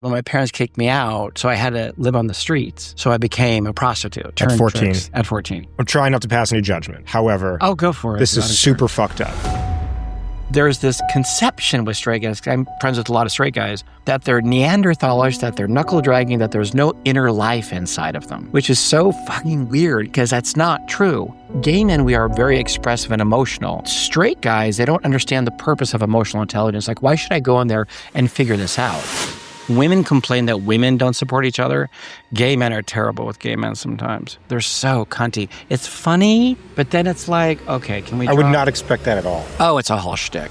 Well, my parents kicked me out, so I had to live on the streets. So I became a prostitute. At 14? Tricks at 14. I'm trying not to pass any judgment. However, oh, go for it. This is super fucked up. There's this conception with straight guys, I'm friends with a lot of straight guys, that they're Neanderthalish, that they're knuckle dragging, that there's no inner life inside of them, which is so fucking weird because that's not true. Gay men, we are very expressive and emotional. Straight guys, they don't understand the purpose of emotional intelligence. Like, why should I go in there and figure this out? Women complain that women don't support each other. Gay men are terrible with gay men sometimes. They're so cunty. It's funny, but then it's like, okay, can we I would not expect that at all. Oh, it's a whole shtick.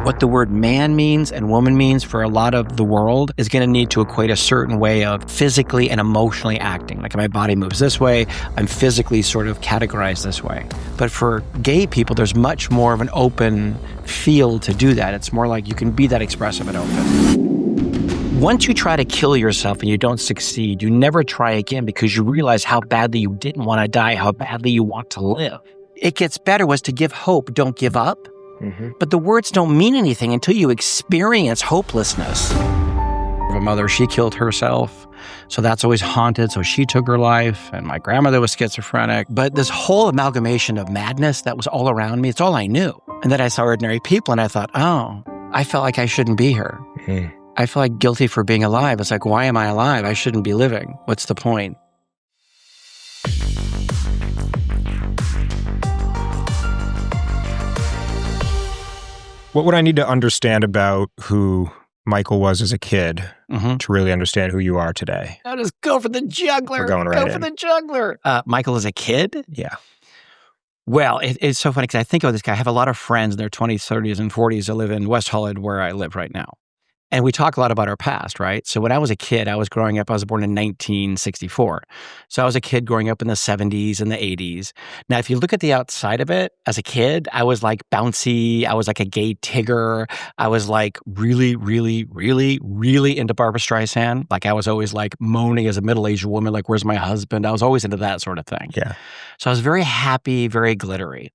What the word man means and woman means for a lot of the world is going to need to equate a certain way of physically and emotionally acting. Like, my body moves this way, I'm physically sort of categorized this way. But for gay people, there's much more of an open field to do that. It's more like you can be that expressive and open. Once you try to kill yourself and you don't succeed, you never try again because you realize how badly you didn't want to die, how badly you want to live. It gets better was to give hope, don't give up. Mm-hmm. But the words don't mean anything until you experience hopelessness. My mother, she killed herself, so that's always haunted, so she took her life, and my grandmother was schizophrenic. But this whole amalgamation of madness that was all around me, it's all I knew. And then I saw ordinary people, and I thought, oh, I felt like I shouldn't be here. Mm-hmm. I feel like guilty for being alive. It's like, why am I alive? I shouldn't be living. What's the point? What would I need to understand about who Michael was as a kid to really understand who you are today? Now just go for the juggler. We're going right Go for the juggler. Michael as a kid? Yeah. Well, it's so funny because I think of this guy. I have a lot of friends in their 20s, 30s, and 40s that live in West Hollywood where I live right now. And we talk a lot about our past, right? So when I was a kid, I was born in 1964. So I was a kid growing up in the 70s and the 80s. Now, if you look at the outside of it, as a kid, I was like bouncy. I was like a gay Tigger. I was like really, really, really, really into Barbra Streisand. Like, I was always like moaning as a middle-aged woman, like, where's my husband? I was always into that sort of thing. Yeah. So I was very happy, very glittery.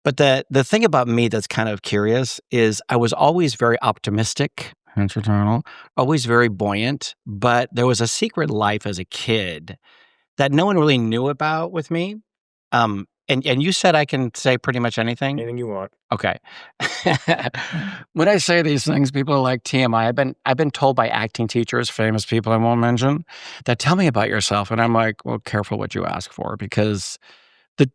But the thing about me that's kind of curious is I was always very optimistic. Always very buoyant, but there was a secret life as a kid that no one really knew about with me. And you said I can say pretty much anything? Anything you want. Okay. When I say these things, people are like, TMI. I've been told by acting teachers, famous people I won't mention, that tell me about yourself. And I'm like, well, careful what you ask for, because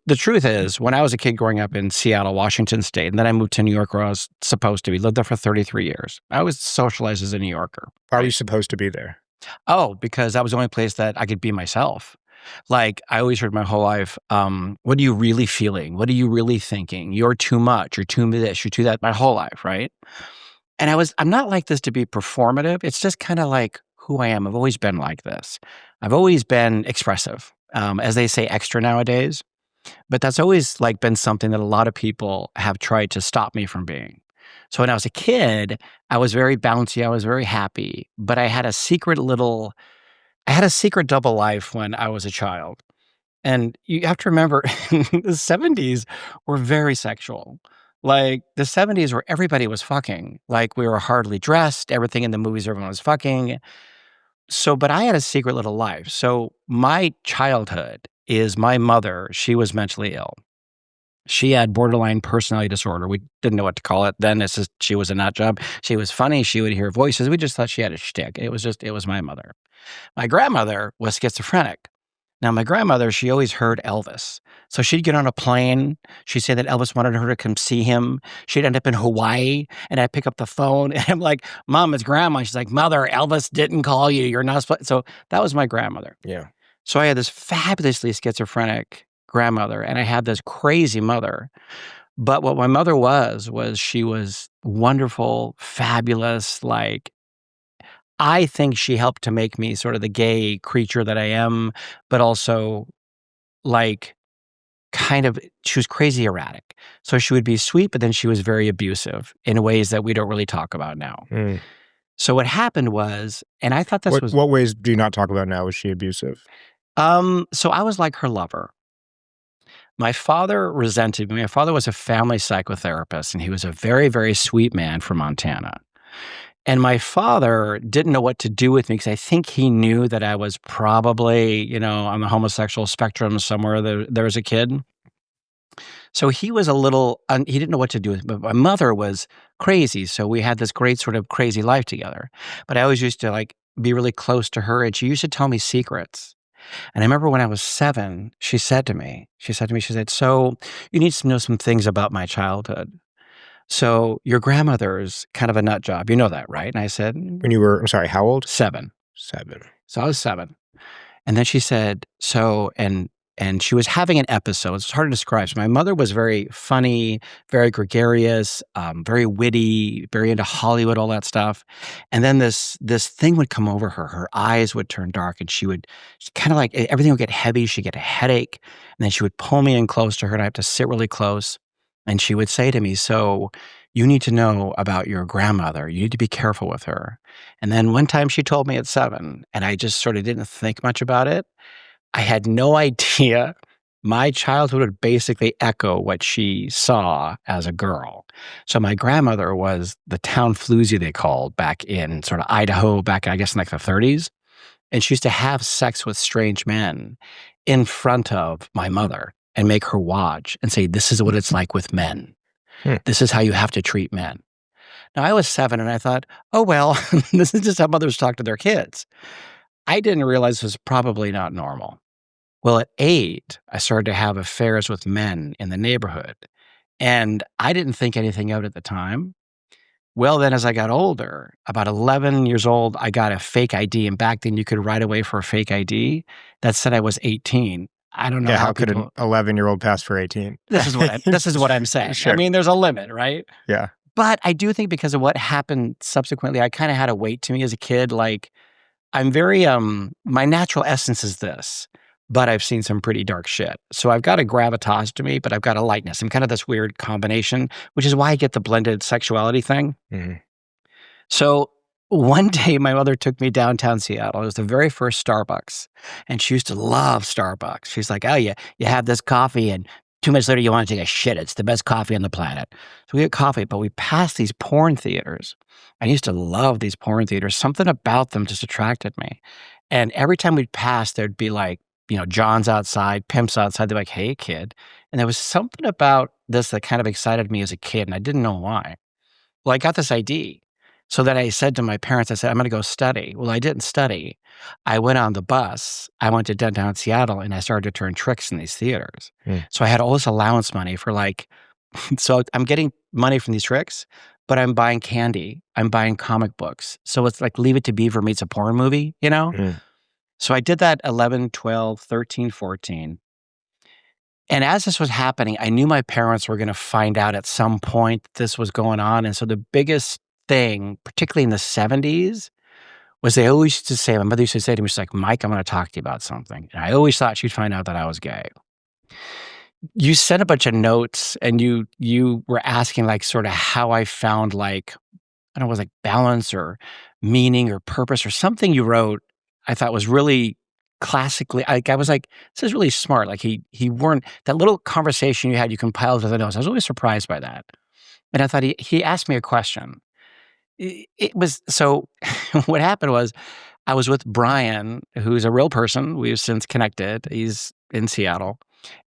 the truth is, when I was a kid growing up in Seattle, Washington State, and then I moved to New York where I was supposed to be, lived there for 33 years. I was socialized as a New Yorker. Why are you supposed to be there? Oh, because that was the only place that I could be myself. Like, I always heard my whole life, what are you really feeling? What are you really thinking? You're too much. You're too this. You're too that. My whole life, right? And I'm not like this to be performative. It's just kind of like who I am. I've always been like this. I've always been expressive, as they say, extra nowadays. But that's always like been something that a lot of people have tried to stop me from being. So when I was a kid, I was very bouncy. I was very happy, but I had a secret double life when I was a child. And you have to remember, the 70s were very sexual. Like, the 70s where everybody was fucking. Like, we were hardly dressed. Everything in the movies, everyone was fucking. So, but I had a secret little life. So my childhood is my mother, she was mentally ill. She had borderline personality disorder. We didn't know what to call it then. She was a nut job. She was funny. She would hear voices. We just thought she had a shtick. It was my mother. My grandmother was schizophrenic. Now, my grandmother, she always heard Elvis. So she'd get on a plane. She'd say that Elvis wanted her to come see him. She'd end up in Hawaii, and I'd pick up the phone, and I'm like, Mom, it's Grandma. She's like, Mother, Elvis didn't call you. You're not supposed. So that was my grandmother. Yeah. So I had this fabulously schizophrenic grandmother, and I had this crazy mother. But what my mother was she was wonderful, fabulous. Like, I think she helped to make me sort of the gay creature that I am, but also like kind of, she was crazy erratic. So she would be sweet, but then she was very abusive in ways that we don't really talk about now. Mm. So what happened was, and I thought what ways do you not talk about now? Was she abusive? So I was like her lover. My father resented me. My father was a family psychotherapist, and he was a very, very sweet man from Montana. And my father didn't know what to do with me because I think he knew that I was probably, on the homosexual spectrum somewhere there was a kid. So he was he didn't know what to do with me. But my mother was crazy. So we had this great sort of crazy life together. But I always used to like be really close to her, and she used to tell me secrets. And I remember when I was 7, she said, "So you need to know some things about my childhood. So your grandmother's kind of a nut job. You know that, right?" And I said, When you were, I'm sorry, how old? 7. 7. So I was 7. And then she said, and she was having an episode. It's hard to describe. So my mother was very funny, very gregarious, very witty, very into Hollywood, all that stuff. And then this thing would come over her. Her eyes would turn dark, and she would kind of like everything would get heavy. She'd get a headache, and then she would pull me in close to her, and I have to sit really close. And she would say to me, "So you need to know about your grandmother. You need to be careful with her." And then one time she told me at 7, and I just sort of didn't think much about it. I had no idea my childhood would basically echo what she saw as a girl. So my grandmother was the town floozy, they called, back in sort of Idaho, back, I guess, in like the 30s. And she used to have sex with strange men in front of my mother and make her watch and say, "This is what it's like with men. This is how you have to treat men." Now, I was 7 and I thought, oh, well, this is just how mothers talk to their kids. I didn't realize this was probably not normal. Well, at 8, I started to have affairs with men in the neighborhood, and I didn't think anything of it at the time. Well, then as I got older, about 11 years old, I got a fake ID, and back then you could write away for a fake ID that said I was 18. I don't know how could an 11-year-old pass for 18? This is what I'm saying. Sure. I mean, there's a limit, right? Yeah. But I do think because of what happened subsequently, I kind of had a weight to me as a kid. Like, I'm very, my natural essence is this, but I've seen some pretty dark shit. So I've got a gravitas to me, but I've got a lightness. I'm kind of this weird combination, which is why I get the blended sexuality thing. Mm-hmm. So one day my mother took me downtown Seattle. It was the very first Starbucks, and she used to love Starbucks. She's like, "Oh, you have this coffee, and 2 minutes later you want to take a shit. It's the best coffee on the planet." So we get coffee, but we passed these porn theaters. I used to love these porn theaters. Something about them just attracted me. And every time we'd pass, there'd be like, John's outside, pimps outside. They're like, "Hey, kid." And there was something about this that kind of excited me as a kid, and I didn't know why. Well, I got this ID. So then I said to my parents, I said, "I'm going to go study." Well, I didn't study. I went on the bus. I went to downtown Seattle, and I started to turn tricks in these theaters. So I had all this allowance money for like, so I'm getting money from these tricks, but I'm buying candy. I'm buying comic books. So it's like Leave It to Beaver meets a porn movie, So I did that 11, 12, 13, 14. And as this was happening, I knew my parents were going to find out at some point this was going on. And so the biggest thing, particularly in the 70s, was they always used to say, my mother used to say to me, she's like, "Mike, I'm going to talk to you about something." And I always thought she'd find out that I was gay. You sent a bunch of notes, and you were asking like sort of how I found like, I don't know, it was like balance or meaning or purpose or something you wrote I thought was really classically, I was like, "This is really smart." Like he weren't, that little conversation you had, you compiled with the notes. I was always surprised by that. And I thought he asked me a question. It was, so what happened was I was with Brian, who's a real person. We've since connected. He's in Seattle.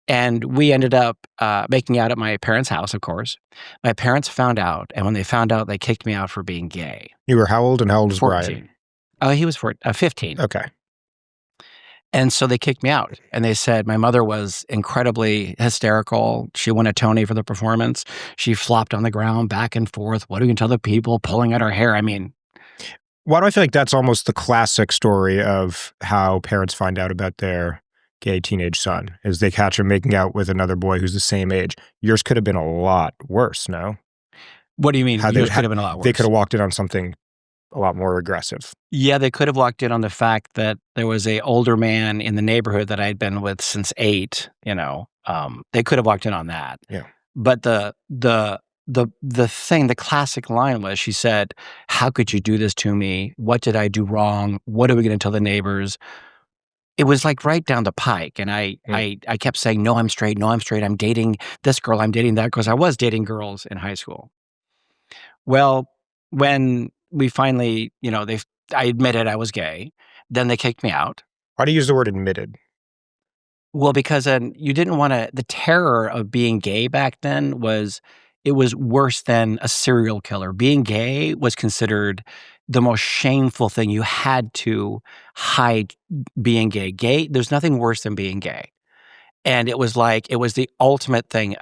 And we ended up making out at my parents' house, of course. My parents found out. And when they found out, they kicked me out for being gay. You were how old, and how old was 14. Brian? Oh, he was 15. Okay. And so they kicked me out. And they said my mother was incredibly hysterical. She won a Tony for the performance. She flopped on the ground back and forth. What are you going to tell the people? Pulling at her hair. I mean, why do I feel like that's almost the classic story of how parents find out about their gay teenage son, is they catch him making out with another boy who's the same age? Yours could have been a lot worse, no? What do you mean? Yours could have been a lot worse. They could have walked in on something a lot more aggressive. Yeah, they could have walked in on the fact that there was a older man in the neighborhood that I'd been with since 8, they could have walked in on that. Yeah. But the thing, the classic line was, she said, "How could you do this to me? What did I do wrong? What are we going to tell the neighbors?" It was like right down the pike. And I kept saying, "No, I'm straight. No, I'm straight. I'm dating this girl. I'm dating that," because I was dating girls in high school. Well, when we finally, I admitted I was gay. Then they kicked me out. Why do you use the word admitted? Well, because you didn't want to. The terror of being gay back then it was worse than a serial killer. Being gay was considered the most shameful thing. You had to hide being gay. There's nothing worse than being gay. And it was the ultimate thing.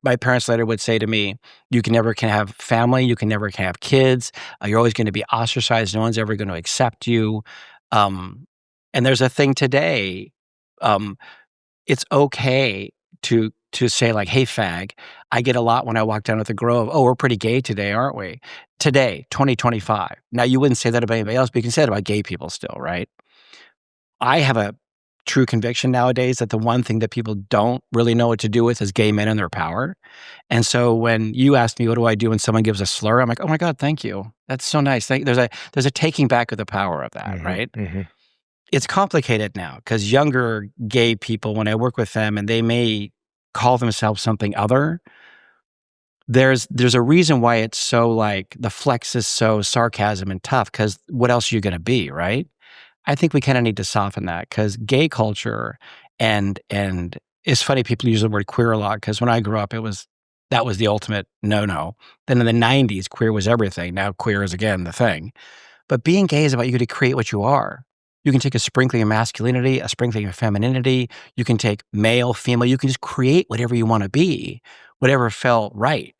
My parents later would say to me, you can never have family. You can never have kids. You're always going to be ostracized. No one's ever going to accept you. And there's a thing today. It's okay to say like, hey, fag. I get a lot when I walk down at the Grove. Oh, we're pretty gay today, aren't we? Today, 2025. Now, you wouldn't say that about anybody else, but you can say it about gay people still, right? I have a true conviction nowadays that the one thing that people don't really know what to do with is gay men and their power. And so when you ask me, what do I do when someone gives a slur? I'm like, oh my God, thank you. That's so nice. There's a taking back of the power of that, right? Mm-hmm. It's complicated now because younger gay people, when I work with them and they may call themselves something other, there's a reason why it's so like the flex is so sarcasm and tough, because what else are you going to be, right? I think we kind of need to soften that, because gay culture and it's funny, people use the word queer a lot, because when I grew up, that was the ultimate no-no. Then in the 90s, queer was everything. Now queer is again the thing. But being gay is about you to create what you are. You can take a sprinkling of masculinity, a sprinkling of femininity. You can take male, female. You can just create whatever you want to be, whatever felt right.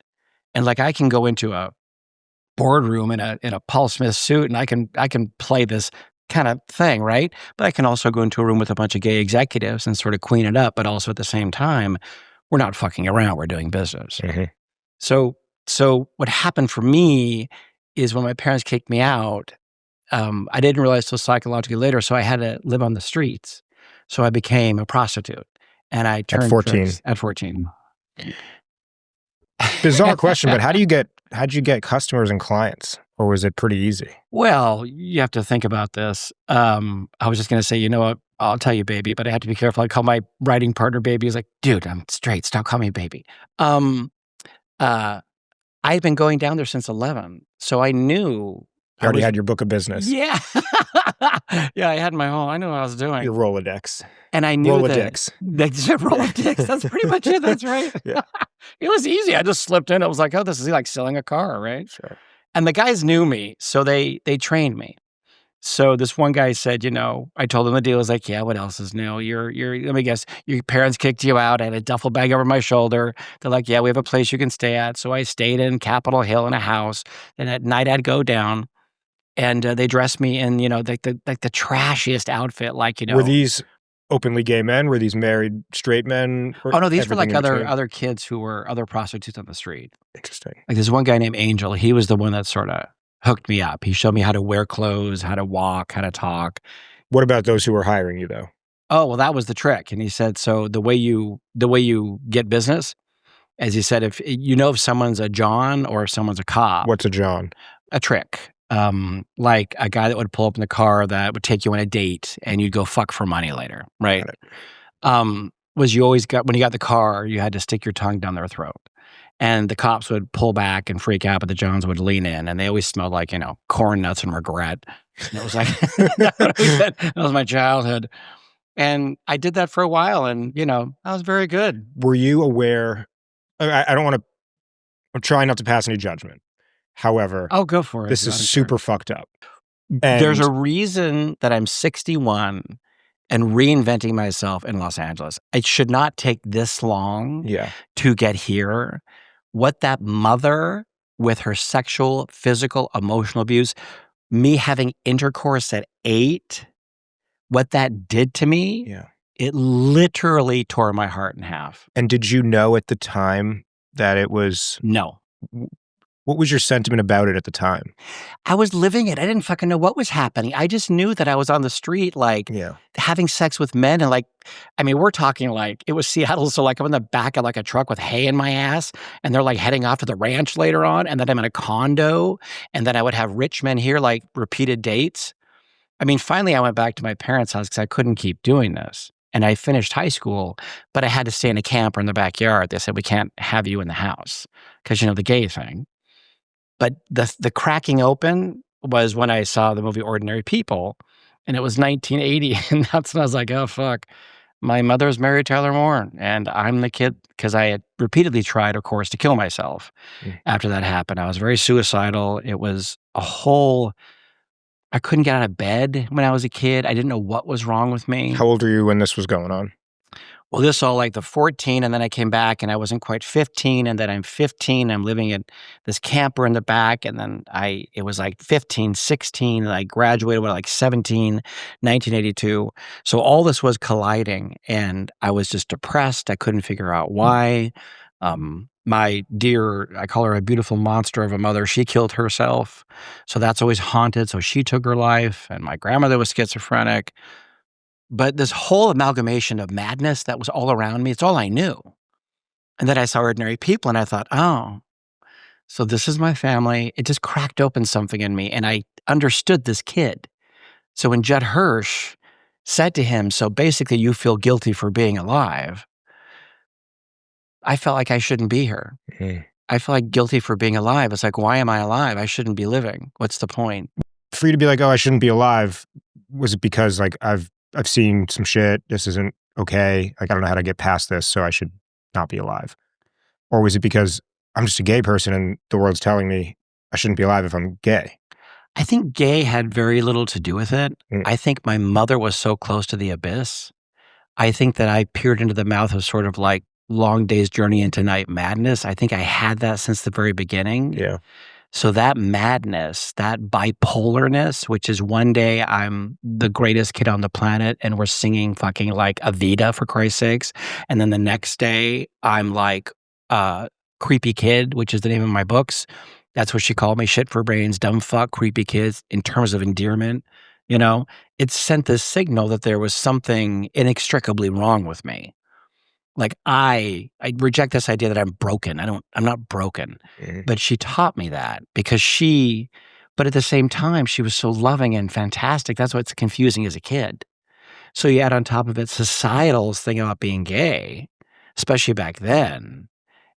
And like I can go into a boardroom in a Paul Smith suit and I can play this kind of thing, right? But I can also go into a room with a bunch of gay executives and sort of queen it up. But also at the same time, we're not fucking around. We're doing business. Mm-hmm. So what happened for me is when my parents kicked me out, I didn't realize till psychologically later, so I had to live on the streets. So I became a prostitute, and I turned at 14. At 14. Bizarre question, but how'd you get customers and clients, or was it pretty easy? Well, you have to think about this. I was just going to say, you know what? I'll tell you, baby, but I have to be careful. I call my writing partner baby. He's like, dude, I'm straight. Stop calling me baby. I'd been going down there since 11, so I knew. You already had your book of business. Yeah. Yeah, I knew what I was doing. Your Rolodex. And I knew Rolodex. Rolodex. That's pretty much it. That's right. Yeah. It was easy. I just slipped in. It was like, oh, this is like selling a car, right? Sure. And the guys knew me, so they trained me. So this one guy said, I told him the deal. Was like, yeah, what else is new? Let me guess, your parents kicked you out. I had a duffel bag over my shoulder. They're like, yeah, we have a place you can stay at. So I stayed in Capitol Hill in a house. And at night I'd go down. And they dressed me in, the trashiest outfit, Were these openly gay men? Were these married straight men? Oh no, these were like other kids who were other prostitutes on the street. Interesting. Like there's one guy named Angel. He was the one that sort of hooked me up. He showed me how to wear clothes, how to walk, how to talk. What about those who were hiring you though? Oh well, that was the trick. And he said, so the way you get business, as he said, if someone's a John or if someone's a cop. What's a John? A trick. Like a guy that would pull up in the car that would take you on a date and you'd go fuck for money later, right? Was you always when you got the car, you had to stick your tongue down their throat. And the cops would pull back and freak out, but the Johns would lean in, and they always smelled like, corn nuts and regret. And it was like, that was my childhood. And I did that for a while, and, I was very good. Were you aware? I don't want to, I'm trying not to pass any judgment. However, I'll go for it. This is super fucked up. And there's a reason that I'm 61 and reinventing myself in Los Angeles. It should not take this long to get here. What that mother with her sexual, physical, emotional abuse, me having intercourse at 8, what that did to me, it literally tore my heart in half. And did you know at the time that it was? No. What was your sentiment about it at the time? I was living it. I didn't fucking know what was happening. I just knew that I was on the street, having sex with men. And we're talking it was Seattle. So I'm in the back of a truck with hay in my ass. And they're heading off to the ranch later on. And then I'm in a condo. And then I would have rich men here, repeated dates. Finally I went back to my parents' house because I couldn't keep doing this. And I finished high school, but I had to stay in a camper in the backyard. They said, we can't have you in the house because, the gay thing. But the cracking open was when I saw the movie Ordinary People, and it was 1980, and that's when I was like, oh fuck, my mother's Mary Tyler Moore, and I'm the kid, because I had repeatedly tried, of course, to kill myself. After that happened, I was very suicidal. It was a whole. I couldn't get out of bed when I was a kid. I didn't know what was wrong with me. How old were you when this was going on? Well, this all like the 14, and then I came back and I wasn't quite 15, and then I'm 15, I'm living in this camper in the back, and then it was like 15, 16, and I graduated when like 17, 1982. So all this was colliding, and I was just depressed. I couldn't figure out why. My dear, I call her a beautiful monster of a mother, she killed herself. So that's always haunted. So she took her life, and my grandmother was schizophrenic. But this whole amalgamation of madness that was all around me, it's all I knew. And then I saw Ordinary People, and I thought, oh, so this is my family. It just cracked open something in me, and I understood this kid. So when Judd Hirsch said to him, so basically you feel guilty for being alive, I felt like I shouldn't be here. I feel like guilty for being alive. It's like, why am I alive? I shouldn't be living. What's the point? For you to be like, oh, I shouldn't be alive, was it because like I've seen some shit, this isn't okay, like I don't know how to get past this, so I should not be alive? Or was it because I'm just a gay person and the world's telling me I shouldn't be alive if I'm gay? I think gay had very little to do with it. I think my mother was so close to the abyss. I think that I peered into the mouth of sort of like Long Day's Journey into Night madness. I think I had that since the very beginning. Yeah. So that madness, that bipolarness, which is one day I'm the greatest kid on the planet and we're singing fucking like Evita for Christ's sakes. And then the next day I'm like creepy kid, which is the name of my books. That's what she called me, shit for brains, dumb fuck, creepy kids, in terms of endearment. You know, it sent this signal that there was something inextricably wrong with me. Like I reject this idea that I'm broken. I'm not broken. But she taught me that because but at the same time, she was so loving and fantastic. That's what's confusing as a kid. So you add on top of it societal's thing about being gay, especially back then.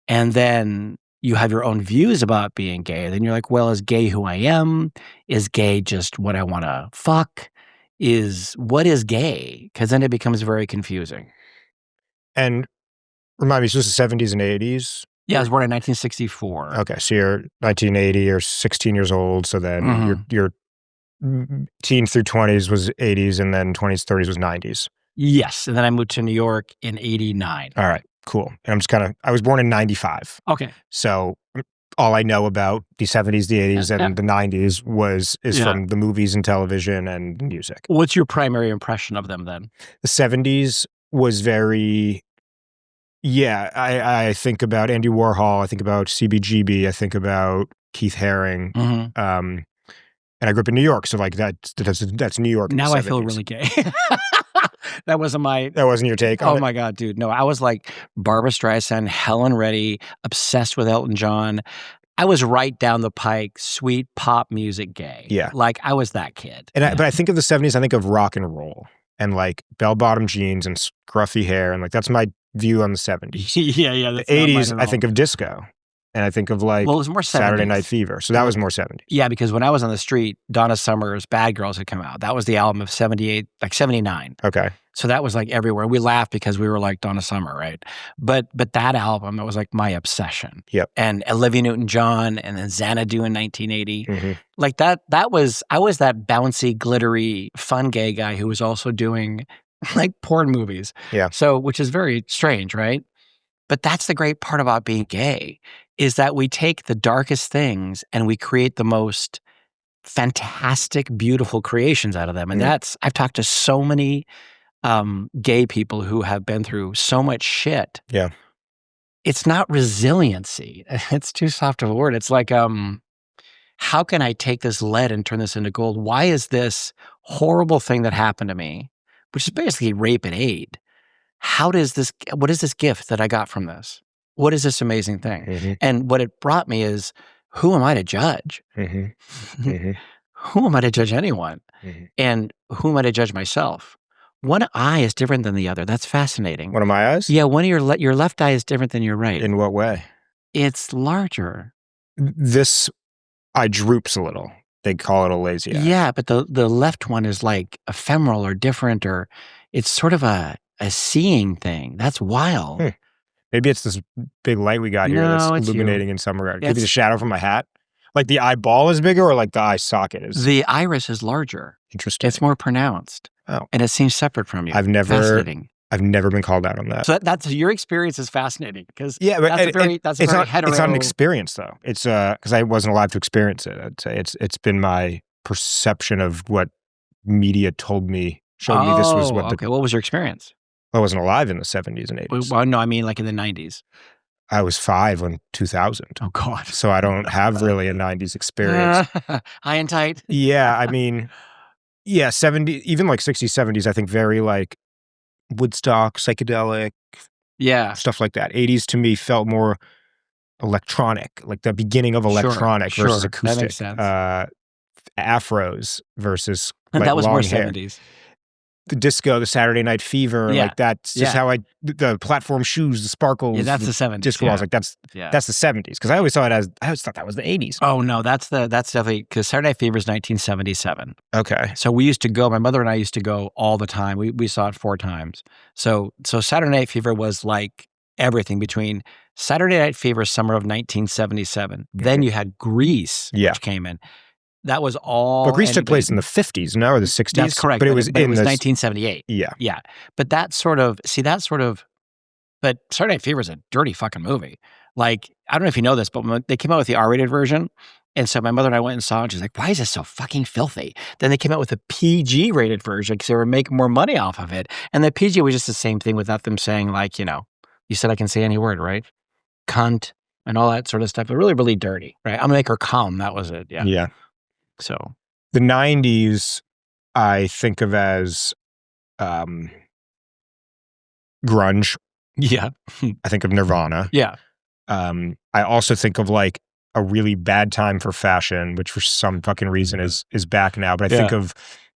And then you have your own views about being gay. Then you're like, well, is gay who I am? Is gay just what I want to fuck? What is gay? Because then it becomes very confusing. And remind me, so this is the 70s and 80s? Yeah, I was born in 1964. Okay, so you're 1980, you're 16 years old, so then your teens through 20s was 80s, and then 20s, 30s was 90s. Yes, and then I moved to New York in 89. All right, cool. And I was born in 95. Okay. So all I know about the 70s, the 80s, and the 90s is from the movies and television and music. What's your primary impression of them then? The 70s was very, I think about Andy Warhol, I think about CBGB, I think about Keith Haring, and I grew up in New York, so like that's New York. Now I feel really gay. That wasn't your take on it? Oh my God, dude. No, I was like Barbra Streisand, Helen Reddy, obsessed with Elton John. I was right down the pike, sweet pop music gay. Yeah. Like I was that kid. But I think of the 70s, I think of rock and roll and like bell-bottom jeans and scruffy hair, and like that's my view on the 70s. Yeah. The 80s, I think of disco. And I think of like it was more 70s. Saturday Night Fever. So that was more 70s. Yeah, because when I was on the street, Donna Summer's Bad Girls had come out. That was the album of 78, like 79. Okay. So that was like everywhere. We laughed because we were like Donna Summer, right? But that album, it was like my obsession. Yep. And Olivia Newton-John and then Xanadu in 1980. Like I was that bouncy, glittery, fun gay guy who was also doing like porn movies. Yeah. So, which is very strange, right? But that's the great part about being gay, is that we take the darkest things and we create the most fantastic, beautiful creations out of them. And I've talked to so many gay people who have been through so much shit. Yeah. It's not resiliency. It's too soft of a word. It's like, how can I take this lead and turn this into gold? Why is this horrible thing that happened to me, which is basically rape and aid? What is this gift that I got from this? What is this amazing thing? And what it brought me is, who am I to judge? Who am I to judge anyone? And who am I to judge myself? One eye is different than the other. That's fascinating. One of my eyes? Yeah, one of your left eye is different than your right. In what way? It's larger. This eye droops a little. They call it a lazy eye. Yeah, but the left one is like ephemeral or different, or it's sort of a seeing thing. That's wild. Maybe it's this big light we got here that's No, it's you. illuminating in some regard. Could be It's- the shadow from my hat. Like the eyeball is bigger, or like the eye socket is The iris is larger. interesting. It's more pronounced. Oh. And it seems separate from you. I've never Fascinating. been called out on that. So that's your experience is fascinating because Yeah, but that's a very hetero. It's not an experience though. It's because I wasn't allowed to experience it. I'd say it's been my perception of what media told me, showed me this was what okay. What was your experience? I wasn't alive in the 70s and 80s. Well, no, I mean like in the 90s. I was 5 when 2000. Oh God. So I don't have really a 90s experience. High and tight. Yeah, I mean, yeah, 70, even like 60s, 70s, I think very like Woodstock, psychedelic, Yeah. stuff like that. 80s to me felt more electronic, like the beginning of electronic versus acoustic. That makes sense. Afros versus like that was long more hair. 70s. The disco, the Saturday Night Fever, Yeah. like that's just how the platform shoes, the sparkles. Yeah, that's the 70s. Disco, I was like, that's the 70s. Because I always thought that was the 80s. Oh no, that's definitely because Saturday Night Fever is 1977. Okay. So we used to go. My mother and I used to go all the time. We saw it 4 times. So Saturday Night Fever was like everything between Saturday Night Fever summer of 1977. Then you had Grease, which came in. That was all. But Grease took place in the 50s, no, or the 60s. That's correct. But it was 1978. Yeah. Yeah. But but Saturday Night Fever is a dirty fucking movie. Like, I don't know if you know this, but when they came out with the R-rated version. And so my mother and I went and saw it. And she's like, why is this so fucking filthy? Then they came out with a PG rated version because they were making more money off of it. And the PG was just the same thing without them saying like, you said I can say any word, right? Cunt and all that sort of stuff. But really, really dirty, right? I'm gonna make her come. That was it. Yeah. Yeah. So the 90s, I think of as grunge. Yeah. I think of Nirvana. Yeah. I also think of like a really bad time for fashion, which for some fucking reason is back now. But I think of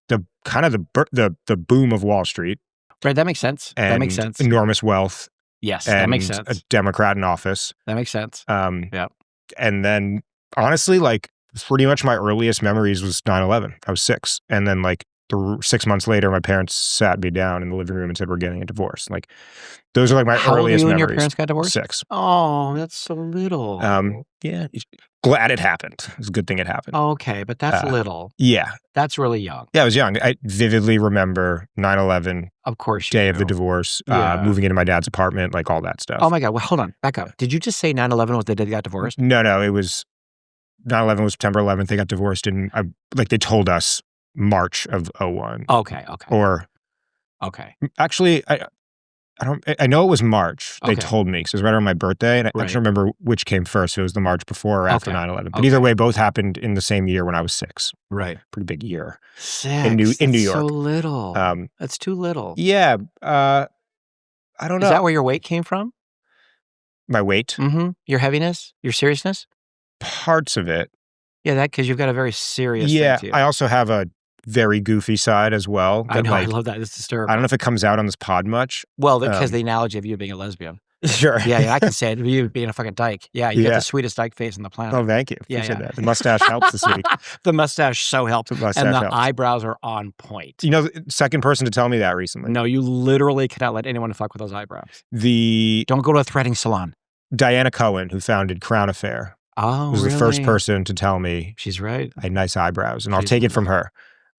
the kind of the boom of Wall Street. Right. That makes sense. And that makes sense. Enormous wealth. Yes. And that makes sense. a Democrat in office. That makes sense. Yeah. And then honestly, like pretty much my earliest memories was 9/11. I was 6. And then like 6 months later, my parents sat me down in the living room and said, we're getting a divorce. Like those are like my earliest memories. How old were you when your parents got divorced? 6. Oh, that's so little. Yeah. Glad it happened. It's a good thing it happened. Okay, but that's little. Yeah. That's really young. Yeah, I was young. I vividly remember 9/11. Of course you Day do. of the divorce, moving into my dad's apartment, like all that stuff. Oh my God. Well, hold on. Back up. Did you just say 9/11 was the day they got divorced? No, it was 9/11 was September 11th. They got divorced in, like they told us March of 01. Okay. Or actually, I know it was March. They told me because it was right around my birthday, and I don't remember which came first. If it was the March before or after 9/11. But either way, both happened in the same year when I was 6. Right. Pretty big year. 6 in New York. So little. That's too little. Yeah. I don't know. Is that where your weight came from? My weight? Mm-hmm. Your heaviness? Your seriousness? Parts of it. Yeah, that because you've got a very serious thing to you. I also have a very goofy side as well. I know, I love that. It's hysterical. I don't know if it comes out on this pod much. Well, because the analogy of you being a lesbian. Sure. Yeah, I can say it. You being a fucking dyke. Yeah, you got the sweetest dyke face on the planet. Oh, thank you. Appreciate that. The mustache helps this week. The mustache so helps. The mustache and the helps. eyebrows are on point. The second person to tell me that recently. No, you literally cannot let anyone fuck with those eyebrows. Don't go to a threading salon. Diana Cohen, who founded Crown Affair, was the first person to tell me she's right. I had nice eyebrows, and I'll take it from her.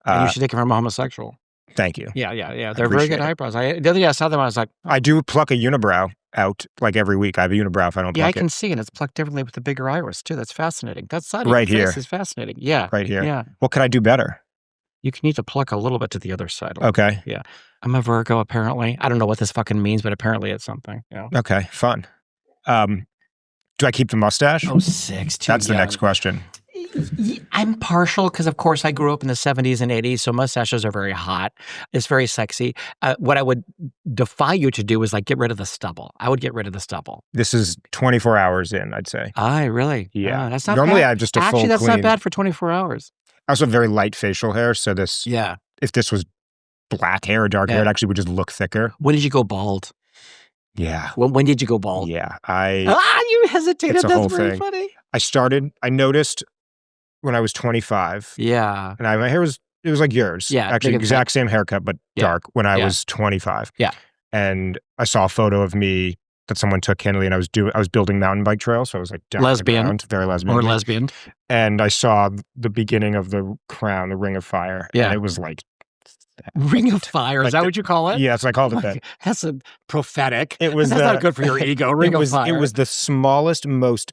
And you should take it from a homosexual. Thank you. Yeah. They're very good eyebrows. The other day I saw them, I was like... I do pluck a unibrow out like every week. I have a unibrow if I don't pluck it. Yeah, I can see, and it's plucked differently with the bigger iris, too. That's fascinating. That side right of your here. face is fascinating. Yeah. Right here. Yeah. What could I do better? You need to pluck a little bit to the other side. Okay. Yeah. I'm a Virgo, apparently. I don't know what this fucking means, but apparently it's something. Yeah. Okay, fun. Do I keep the mustache? Oh, 6. That's the next question. I'm partial because, of course, I grew up in the 70s and 80s, so mustaches are very hot. It's very sexy. What I would defy you to do is like get rid of the stubble. I would get rid of the stubble. This is 24 hours in, I'd say. Really? Yeah. That's not Normally bad. I have just a full Actually, that's clean. not bad for 24 hours. I also have very light facial hair, so this. Yeah. If this was black hair or dark hair, it actually would just look thicker. When did you go bald? Yeah. When did you go bald? Yeah. You hesitated. It's a That's whole very thing. funny. I noticed when I was 25. Yeah. And my hair was like yours. Yeah, Actually, big and exact same haircut, but Yeah. dark when I Yeah. was 25. Yeah. And I saw a photo of me that someone took candidly, and I was building mountain bike trails, so I was like down Lesbian. on the ground, very lesbian. Or lesbian. And I saw the beginning of the crown, the Ring of Fire. Yeah. And it was like Ring of Fire. Is that what you call it? Yes, I called it that. That's a prophetic. It was That's not good for your ego. Ring of Fire. It was the smallest, most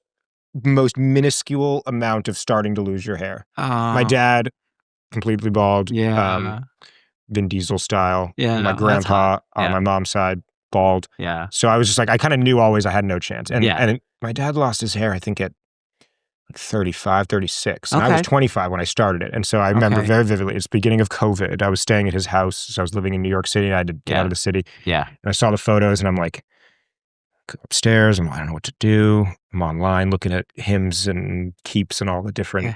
minuscule amount of starting to lose your hair. My dad, completely bald. Yeah. Vin Diesel style. Yeah. My grandpa on my mom's side, bald. Yeah. So I was just like, I kind of knew always I had no chance. And, Yeah. and my dad lost his hair, I think at like 35, 36. And I Okay. was 25 when I started it. And so I remember Okay. very vividly, it's the beginning of COVID. I was staying at his house. So I was living in New York City and I had to get out of the city. Yeah. And I saw the photos and I'm like, upstairs, I don't know what to do. I'm online looking at hymns and keeps and all the different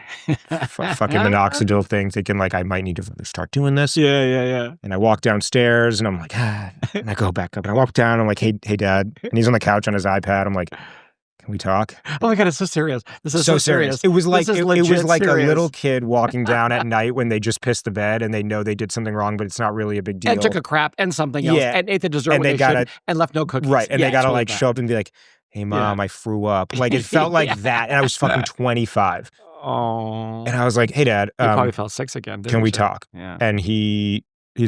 fucking minoxidil things, thinking like I might need to start doing this. Yeah. And I walk downstairs and I'm like, and I go back up and I walk down. I'm like, hey, Dad. And he's on the couch on his iPad. I'm like, can we talk? Oh my God, it's so serious. This is so serious. It was like it was like serious. a little kid walking down at night when they just pissed the bed and they know they did something wrong, but it's not really a big deal. And took a crap and something else and ate the dessert and when they gotta, shouldn't and left no cookies. Right. And Yeah, they gotta it's really like bad. show up and be like, hey mom, I threw up. Like it felt like that. And I was fucking 25. Oh. And I was like, hey Dad, You probably felt 6 again. can we talk? Yeah. And he's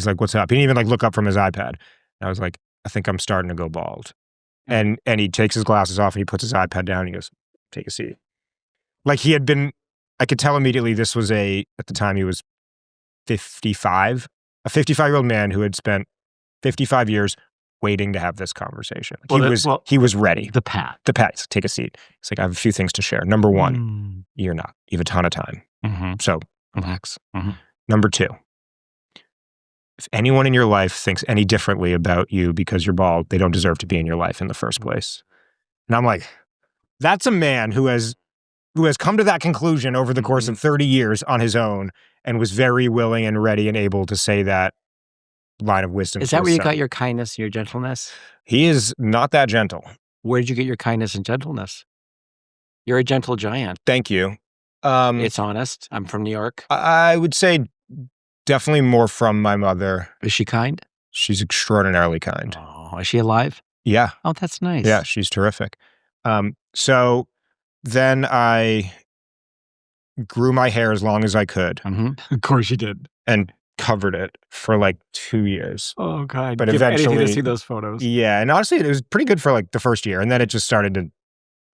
like, what's up? He didn't even like look up from his iPad. And I was like, I think I'm starting to go bald. And he takes his glasses off and he puts his iPad down and he goes, take a seat. Like he had been, I could tell immediately this was at the time he was 55, a 55-year-old man who had spent 55 years waiting to have this conversation. Like he was ready. The pat. Take a seat. It's like, I have a few things to share. Number one, you're not. You have a ton of time. Mm-hmm. So relax. Mm-hmm. Number two, if anyone in your life thinks any differently about you because you're bald, they don't deserve to be in your life in the first place. And I'm like, that's a man who has come to that conclusion over the course of 30 years on his own and was very willing and ready and able to say that line of wisdom. Is that where you got your kindness and your gentleness? He is not that gentle. Where did you get your kindness and gentleness? You're a gentle giant. Thank you. It's honest. I'm from New York. I would say definitely more from my mother. Is she kind? She's extraordinarily kind. Oh, is she alive? Yeah. Oh, that's nice. Yeah, she's terrific. So then I grew my hair as long as I could. Mm-hmm. Of course you did. And covered it for like 2 years. Oh God. But Give eventually anything to see those photos. Yeah. And honestly, it was pretty good for like the first year. And then it just started to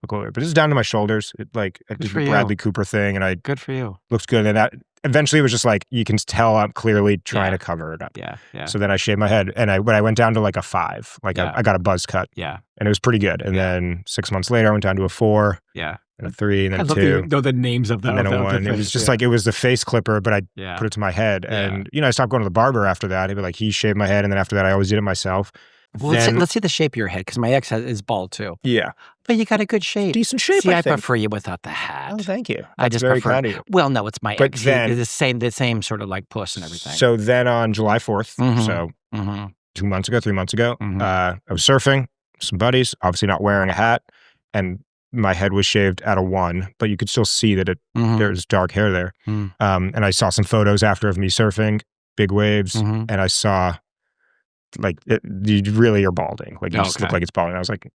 look weird. But it was down to my shoulders. I did the Bradley Cooper thing and Good for you. Looked good. And that eventually it was just like, you can tell I'm clearly trying to cover it up. Yeah. So then I shaved my head and I went down to like a 5. Like I got a buzz cut. Yeah. And it was pretty good. And then 6 months later, I went down to a 4. Yeah. And a 3, and then I a love 2. you know the names of them. And then a 1. It was just like, it was the face clipper, but I put it to my head. And, I stopped going to the barber after that. He'd be like, he shaved my head. And then after that, I always did it myself. Well, let's see the shape of your head, because my ex is bald too. Yeah. But you got a good shape. Decent shape, See, I I think. prefer you without the hat. Oh, thank you. I just very prefer. kind of you. Well, no, it's my But ex. then- the same sort of like puss and everything. So then on July 4th, Mhm. so Mm-hmm. 3 months ago, Mhm. I was surfing with some buddies, obviously not wearing a hat, and my head was shaved at a 1, but you could still see that there's dark hair there. Mm. And I saw some photos after of me surfing, big waves, Mhm. and I saw like you really are balding. Like you just look Okay. like it's balding. I was like,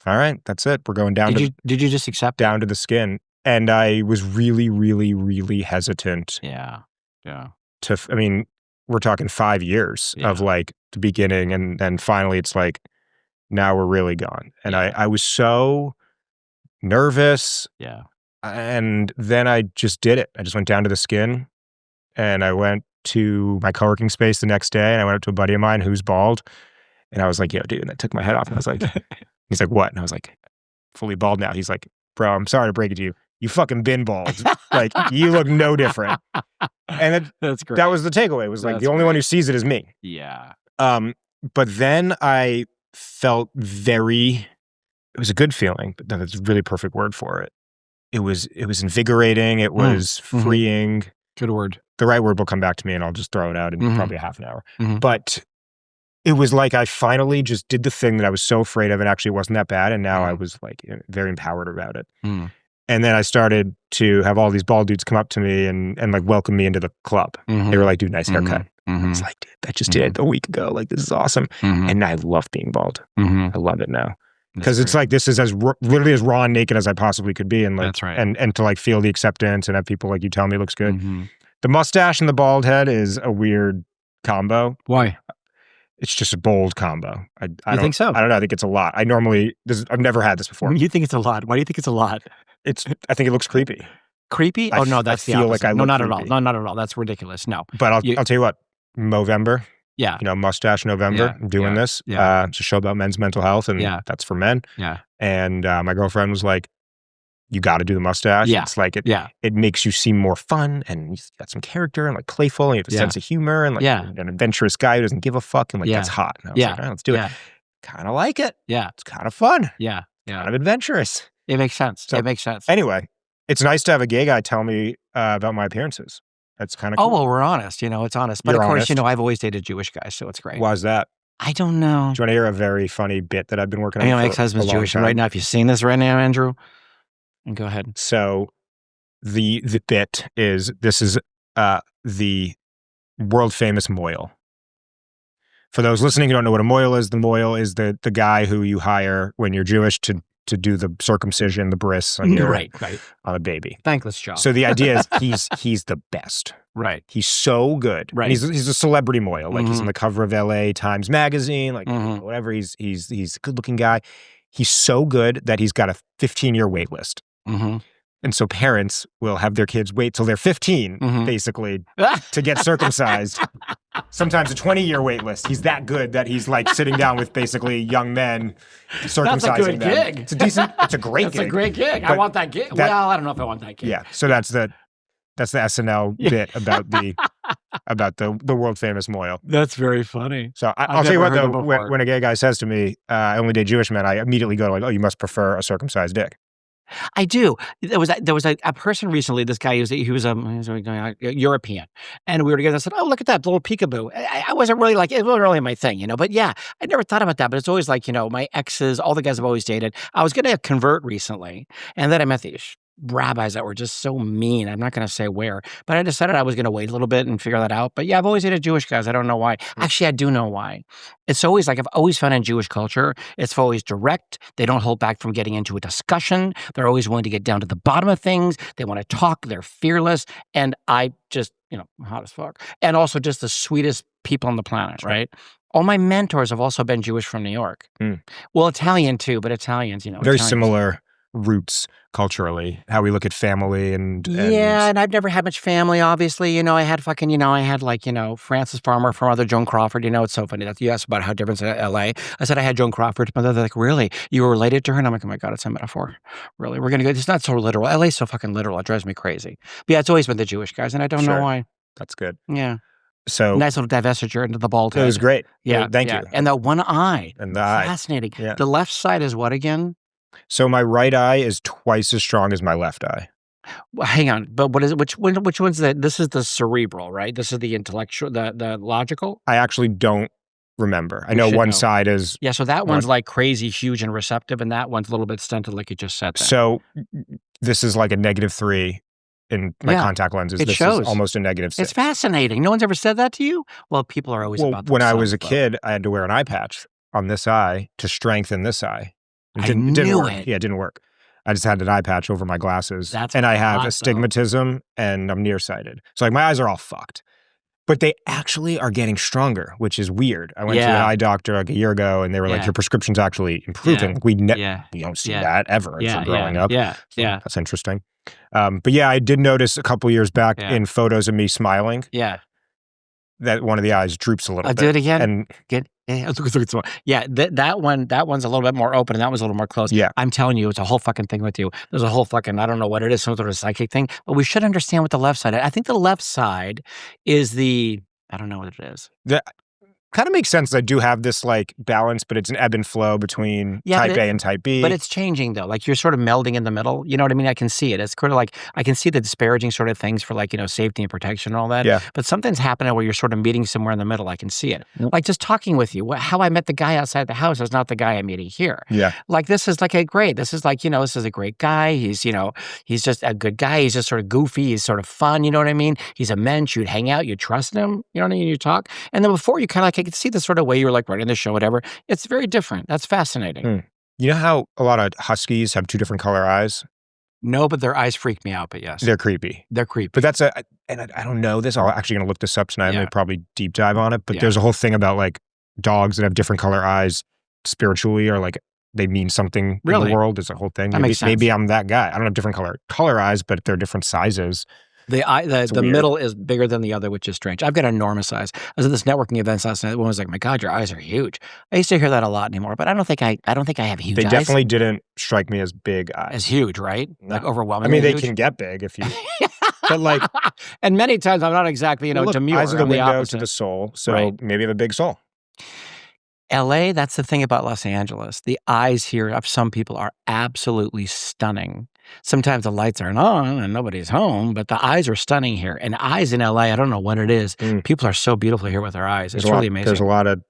all right, that's it. We're going down Did you just accept it? down to the skin. And I was really, really, really hesitant Yeah. I mean, we're talking 5 years of like the beginning, and then finally it's like, now we're really gone. And I was so nervous. Yeah. And then I just did it. I just went down to the skin and I went to my co-working space the next day and I went up to a buddy of mine who's bald. And I was like, yo, dude, and I took my head off and I was like, he's like, what? And I was like, fully bald now. He's like, bro, I'm sorry to break it to you. You fucking been bald. Like, you look no different. And That's great. that was the takeaway. It was like, That's the only one who sees it is me. Yeah. But then I felt it was a good feeling, but that's a really perfect word for it. It was invigorating. It was freeing. Good word. The right word will come back to me and I'll just throw it out in probably a half an hour. Mhm. But it was like I finally just did the thing that I was so afraid of and actually wasn't that bad. And now I was like very empowered about it. Mm. And then I started to have all these bald dudes come up to me and like welcome me into the club. They were like, dude, nice haircut. I was like, dude, that just did it a week ago. Like, this is awesome. And I love being bald. I love it now. Because it's like, this is literally as raw and naked as I possibly could be. And like, That's right. And to like feel the acceptance and have people like you tell me it looks good. The mustache and the bald head is a weird combo. Why? It's just a bold combo. I think so? I don't know. I think it's a lot. I've never had this before. You think it's a lot? Why do you think it's a lot? I think it looks creepy. Creepy? Oh no, that's the feel opposite. like I no, look not at all. creepy. No, not at all. That's ridiculous. No. But I'll tell you what, Movember, Yeah. Mustache November, I'm doing this. It's a show about men's mental health, and that's for men. Yeah. And my girlfriend was like, you got to do the mustache. Yeah. It's like, it makes you seem more fun, and you got some character, and like playful, and you have a sense of humor, and like an adventurous guy who doesn't give a fuck, and like that's hot. And I was like, all right, let's do it. Kind of like it. Yeah. It's kind of fun. Yeah. Kind of adventurous. It makes sense. So, it makes sense. Anyway, it's nice to have a gay guy tell me about my appearances. That's kind of cool. Oh, well, we're honest. It's honest. But You're of course, honest. I've always dated Jewish guys, so it's great. Why is that? I don't know. Do you want to hear a very funny bit that I've been working on? My ex-husband's Jewish. And right now, if you're seeing this right now, Andrew, go ahead. So the bit is, this is the world famous mohel. For those listening who don't know what a mohel is, the mohel is the guy who you hire when you're Jewish to do the circumcision, the bris on your on a baby. Thankless job. So the idea is he's the best. Right. He's so good. Right. And he's a celebrity mohel. Like he's on the cover of LA Times magazine, like whatever. He's a good looking guy. He's so good that he's got a 15-year wait list. And so parents will have their kids wait till they're 15, basically, to get circumcised. Sometimes a 20-year wait list. He's that good that he's like sitting down with basically young men, circumcising That's a good them. gig. It's a great gig. That's a great gig. I want that gig. Well, I don't know if I want that gig. Yeah. So that's the SNL bit about the world famous mohel. That's very funny. So I'll tell you what, though, when a gay guy says to me, I only date Jewish men, I immediately go like, oh, you must prefer a circumcised dick. I do. There was a person recently. This guy he was European, and we were together. I said, "Oh, look at that little peekaboo." I wasn't really like, it wasn't really my thing, But yeah, I never thought about that. But it's always like, my exes, all the guys I've always dated. I was going to convert recently, and then I met these rabbis that were just so mean. I'm not going to say where, but I decided I was going to wait a little bit and figure that out. But yeah, I've always dated Jewish guys. I don't know why. Actually, I do know why. It's always like, I've always found in Jewish culture, it's always direct. They don't hold back from getting into a discussion. They're always willing to get down to the bottom of things. They want to talk. They're fearless. And I just, hot as fuck. And also just the sweetest people on the planet, right? All my mentors have also been Jewish from New York. Well, Italian too, but Italians, Very similar roots culturally, how we look at family and and I've never had much family, obviously. I had Francis Farmer from Mother Joan Crawford. It's so funny that you asked about how different it's in LA. I said I had Joan Crawford's mother. They're like, really? You were related to her? And I'm like, oh my God, it's a metaphor. Really? We're gonna go. It's not so literal. LA's so fucking literal. It drives me crazy. But yeah, it's always been the Jewish guys, and I don't know why. That's good. Yeah. So nice little divestiture into the bald head. It was great. Yeah. Thank you. And the one eye. And the eye. Fascinating. Yeah. The left side is what again? So my right eye is twice as strong as my left eye. Well, hang on, but what is it? Which one's that? This is the cerebral, right? This is the intellectual, the logical. I actually don't remember. I know one side is so that one's like crazy, huge, and receptive, and that one's a little bit stunted, like you just said. Then. So this is like a -3 in my contact lenses. This shows. Is almost a -6. It's fascinating. No one's ever said that to you. Well, people are always about. When I was a kid, I had to wear an eye patch on this eye to strengthen this eye. It didn't work. Yeah, it didn't work. I just had an eye patch over my glasses. And I have astigmatism and I'm nearsighted. So like my eyes are all fucked. But they actually are getting stronger, which is weird. I went to an eye doctor like a year ago and they were like, your prescription's actually improving. Like, we don't see that ever as you're growing up. Yeah. That's interesting. But yeah, I did notice a couple years back in photos of me smiling. Yeah. That one of the eyes droops a little bit. Do it again. And that one's a little bit more open and that one's a little more closed. Yeah. I'm telling you, it's a whole fucking thing with you. There's a whole fucking, I don't know what it is, some sort of psychic thing, but we should understand what the left side is. I think the left side is I don't know what it is. kind of makes sense. I do have this like balance, but it's an ebb and flow between type A and type B. But it's changing though. Like you're sort of melding in the middle. You know what I mean? I can see it. It's kind of like I can see the disparaging sort of things for like, safety and protection and all that. Yeah. But something's happening where you're sort of meeting somewhere in the middle. I can see it. Like just talking with you. How I met the guy outside the house is not the guy I'm meeting here. Yeah. Like this is like this is like, this is a great guy. He's just a good guy. He's just sort of goofy. He's sort of fun. You know what I mean? He's a mensch. You'd hang out. You trust him. You know what I mean? You talk. And then before you kind of like, I could see the sort of way you were like running the show, whatever. It's very different. That's fascinating. You know how a lot of huskies have 2 different color eyes? No, but their eyes freak me out, but yes. They're creepy. They're creepy. But and I don't know this. I'm actually going to look this up tonight. I'm going to probably deep dive on it. But Yeah. there's a whole thing about like dogs that have different color eyes spiritually, or like they mean something in the world. There's a whole thing. That makes sense. Maybe I'm that guy. I don't have different color eyes, but they're different sizes. The middle is bigger than the other, which is strange. I've got enormous eyes. I was at this networking event last night. One was like, "My God, your eyes are huge." I used to hear that a lot anymore, but I don't think I have huge eyes. They definitely didn't strike me as big eyes. As huge, right? No. Like overwhelmingly. I mean, they huge. can get big if you. But like, and many times I'm not exactly, look, demure. eyes are the I'm window opposite. to the soul. So Right. maybe you have a big soul. LA, that's the thing about Los Angeles. The eyes here of some people are absolutely stunning. Sometimes the lights aren't on and nobody's home, but the eyes are stunning here. And eyes in LA, I don't know what it is. People are so beautiful here with their eyes. It's really amazing. There's a lot of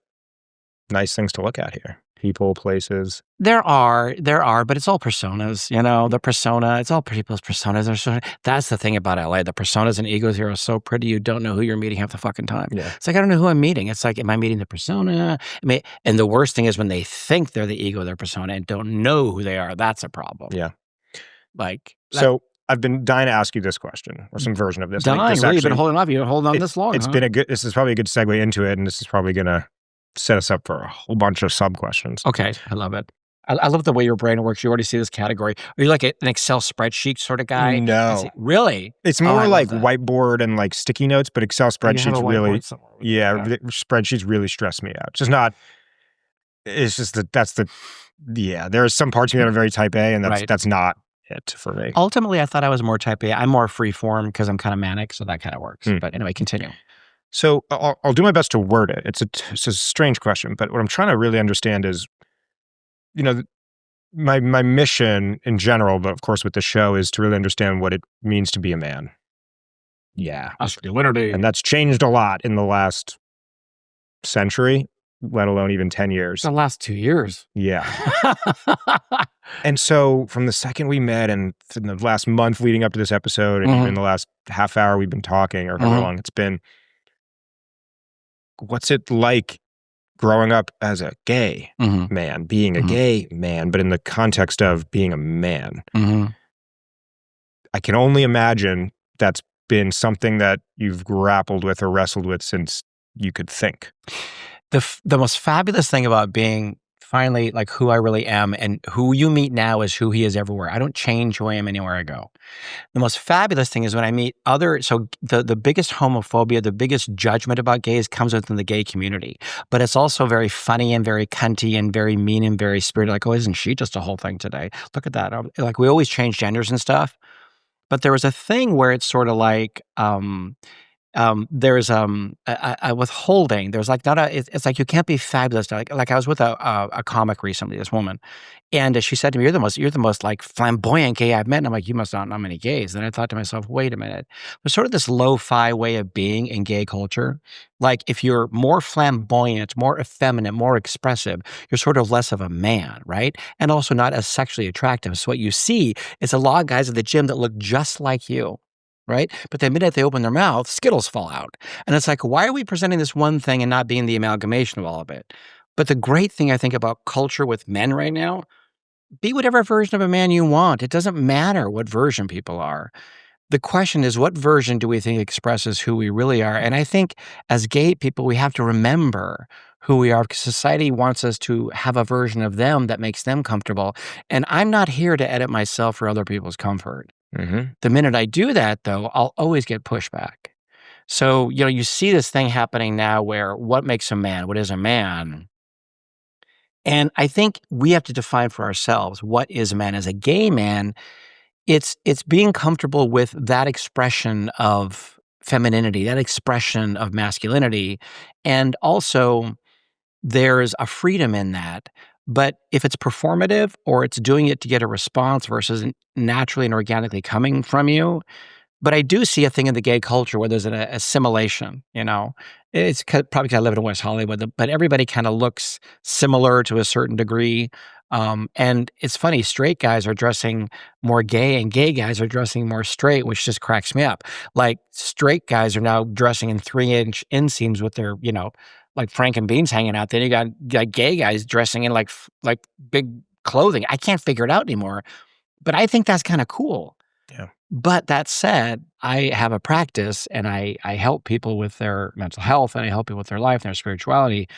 nice things to look at here. People, places. There are, but it's all personas, the persona, it's all people's personas. That's the thing about LA. The personas and egos here are so pretty, you don't know who you're meeting half the fucking time. Yeah. It's like, I don't know who I'm meeting. It's like, am I meeting the persona? And the worst thing is when they think they're the ego, their persona, and don't know who they are. That's a problem. Yeah. Like, so I've been dying to ask you this question, or some version of this. Really? You've been holding off. You've been holding on this long. This is probably a good segue into it, and this is probably going to set us up for a whole bunch of sub questions. Okay. I love it. I love the way your brain works. You already see this category. Are you like an Excel spreadsheet sort of guy? No. Really? It's more like whiteboard and like sticky notes, but Excel spreadsheets really, spreadsheets really stress me out. It's just not, it's just there are some parts of me that are very type A, and that's not it for me. Ultimately, I thought I was more type A. I'm more free form because I'm kind of manic, so that kind of works. But anyway, continue. So I'll do my best to word it. It's a strange question, but what I'm trying to really understand is, my mission in general, but of course with the show, is to really understand what it means to be a man. Yeah. Masculinity. And that's changed a lot in the last century, let alone even 10 years. The last 2 years. Yeah. And so from the second we met, and in the last month leading up to this episode, and even the last half hour we've been talking, or however long it's been, what's it like growing up as a gay man, being a gay man, but in the context of being a man? I can only imagine that's been something that you've grappled with or wrestled with since you could think. The most fabulous thing about being finally like who I really am, and who you meet now is who he is everywhere. I don't change who I am anywhere I go. The most fabulous thing is when I meet the biggest homophobia, the biggest judgment about gays comes within the gay community. But it's also very funny and very cunty and very mean and very spirited. Like, oh, isn't she just a whole thing today? Look at that. Like, we always change genders and stuff. But there was a thing where it's sort of like, there's a withholding. There's like it's like you can't be fabulous. Like I was with a comic recently, this woman, and she said to me, you're the most like flamboyant gay I've met. And I'm like, you must not know many gays. And I thought to myself, wait a minute. There's sort of this lo-fi way of being in gay culture. Like if you're more flamboyant, more effeminate, more expressive, you're sort of less of a man, right? And also not as sexually attractive. So what you see is a lot of guys at the gym that look just like you. Right? But the minute they open their mouth, Skittles fall out. And it's like, why are we presenting this one thing and not being the amalgamation of all of it? But the great thing I think about culture with men right now, be whatever version of a man you want. It doesn't matter what version people are. The question is, what version do we think expresses who we really are? And I think as gay people, we have to remember who we are, because society wants us to have a version of them that makes them comfortable. And I'm not here to edit myself for other people's comfort. The minute I do that, though, I'll always get pushback. So, you see this thing happening now where what makes a man? What is a man? And I think we have to define for ourselves what is a man. As a gay man, it's being comfortable with that expression of femininity, that expression of masculinity. And also, there's a freedom in that. But if it's performative or it's doing it to get a response versus naturally and organically coming from you, but I do see a thing in the gay culture where there's an assimilation, you know? It's probably 'cause I live in West Hollywood, but everybody kinda looks similar to a certain degree, and it's funny, straight guys are dressing more gay, and gay guys are dressing more straight, which just cracks me up. Like, straight guys are now dressing in 3-inch inseams with their, like Frank and Beans hanging out. Then you got, like, gay guys dressing in, like, big clothing. I can't figure it out anymore, but I think that's kinda cool. Yeah. But that said, I have a practice and I help people with their mental health and I help people with their life and their spirituality.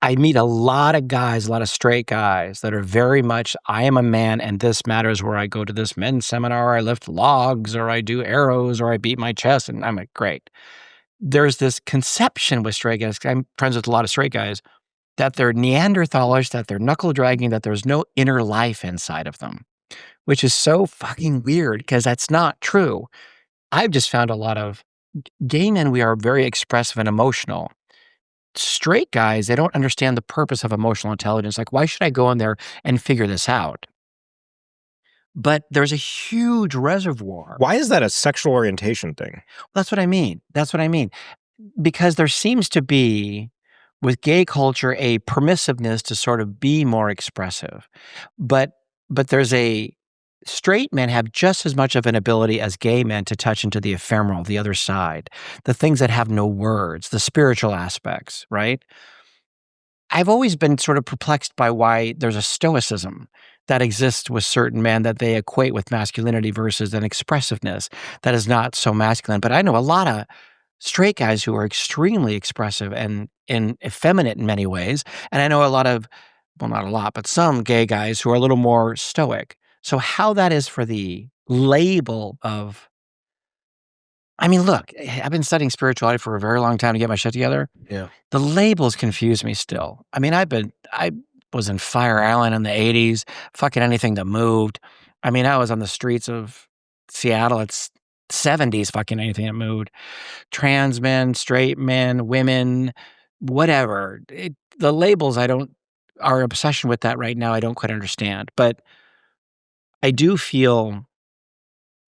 I meet a lot of guys, a lot of straight guys that are very much, I am a man and this matters, where I go to this men's seminar, I lift logs or I do arrows or I beat my chest. And I'm like, great. There's this conception with straight guys, 'cause I'm friends with a lot of straight guys, that they're Neanderthalish, that they're knuckle dragging, that there's no inner life inside of them, which is so fucking weird because that's not true. I've just found a lot of gay men, we are very expressive and emotional. Straight guys, they don't understand the purpose of emotional intelligence. Like, why should I go in there and figure this out? But there's a huge reservoir. Why is that a sexual orientation thing? That's what I mean. That's what I mean. Because there seems to be, with gay culture, a permissiveness to sort of be more expressive. But there's a straight men have just as much of an ability as gay men to touch into the ephemeral, the other side, the things that have no words, the spiritual aspects, right? I've always been sort of perplexed by why there's a stoicism that exists with certain men that they equate with masculinity versus an expressiveness that is not so masculine. But I know a lot of straight guys who are extremely expressive and effeminate in many ways. And I know a lot of, well, not a lot, but some gay guys who are a little more stoic. So how that is for the label of, I mean, look, I've been studying spirituality for a very long time to get my shit together. Yeah. The labels confuse me still. I mean, I was in Fire Island in the 80s, fucking anything that moved. I mean, I was on the streets of Seattle. It's 70s, fucking anything that moved. Trans men, straight men, women, whatever. The labels, our obsession with that right now, I don't quite understand. But I do feel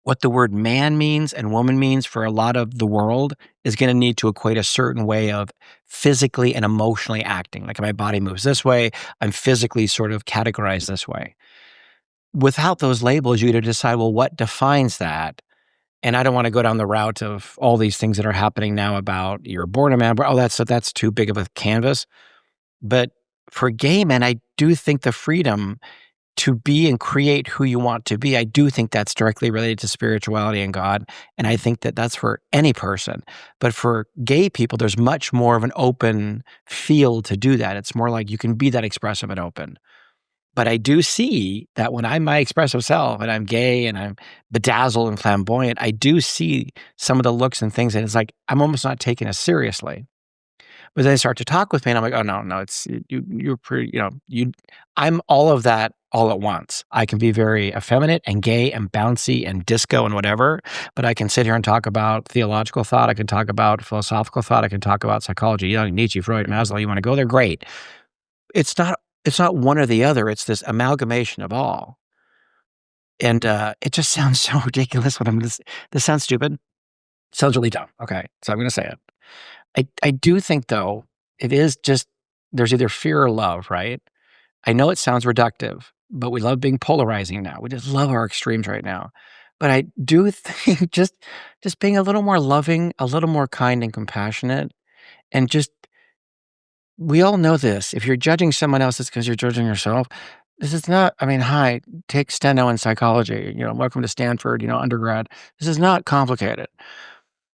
what the word man means and woman means for a lot of the world is going to need to equate a certain way of physically and emotionally acting. Like, my body moves this way, I'm physically sort of categorized this way. Without those labels, you got to decide, well, what defines that? And I don't want to go down the route of all these things that are happening now about you're born a man, but that's too big of a canvas. But for gay men, I do think the freedom to be and create who you want to be, I do think that's directly related to spirituality and God. And I think that that's for any person. But for gay people, there's much more of an open field to do that. It's more like you can be that expressive and open. But I do see that when I'm my expressive self and I'm gay and I'm bedazzled and flamboyant, I do see some of the looks and things, and it's like I'm almost not taken as seriously. But then they start to talk with me, and I'm like, oh no, it's you're pretty, I'm all of that all at once. I can be very effeminate and gay and bouncy and disco and whatever, but I can sit here and talk about theological thought. I can talk about philosophical thought. I can talk about psychology, Nietzsche, Freud, Maslow. You want to go there? Great. It's not one or the other. It's this amalgamation of all. And it just sounds so ridiculous when this sounds stupid. Sounds really dumb. Okay, so I'm going to say it. I do think, though, it is just, there's either fear or love, right? I know it sounds reductive, but we love being polarizing now. We just love our extremes right now. But I do think just being a little more loving, a little more kind and compassionate, and just, we all know this. If you're judging someone else, it's because you're judging yourself. This is not, I mean, hi, take steno in psychology, welcome to Stanford, undergrad. This is not complicated.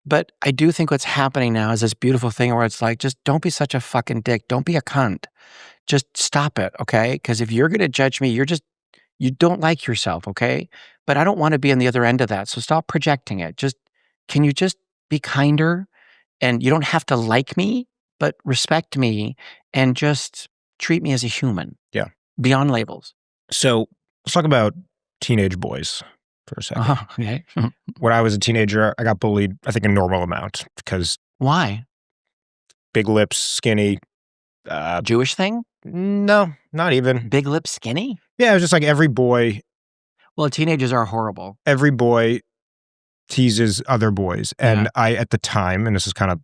But I do think what's happening now is this beautiful thing where it's like, just don't be such a fucking dick. Don't be a cunt. Just stop it, okay? Because if you're going to judge me, you don't like yourself, okay? But I don't want to be on the other end of that. So stop projecting it. Can you just be kinder? And you don't have to like me, but respect me and just treat me as a human. Yeah. Beyond labels. So let's talk about teenage boys. for a second. Okay. When I was a teenager, I got bullied, I think, a normal amount because Why? big lips, skinny. Jewish thing? No, not even. Big lips, skinny? Yeah, it was just like every boy Teenagers are horrible. teases other boys. And I, at the time, and this is kind of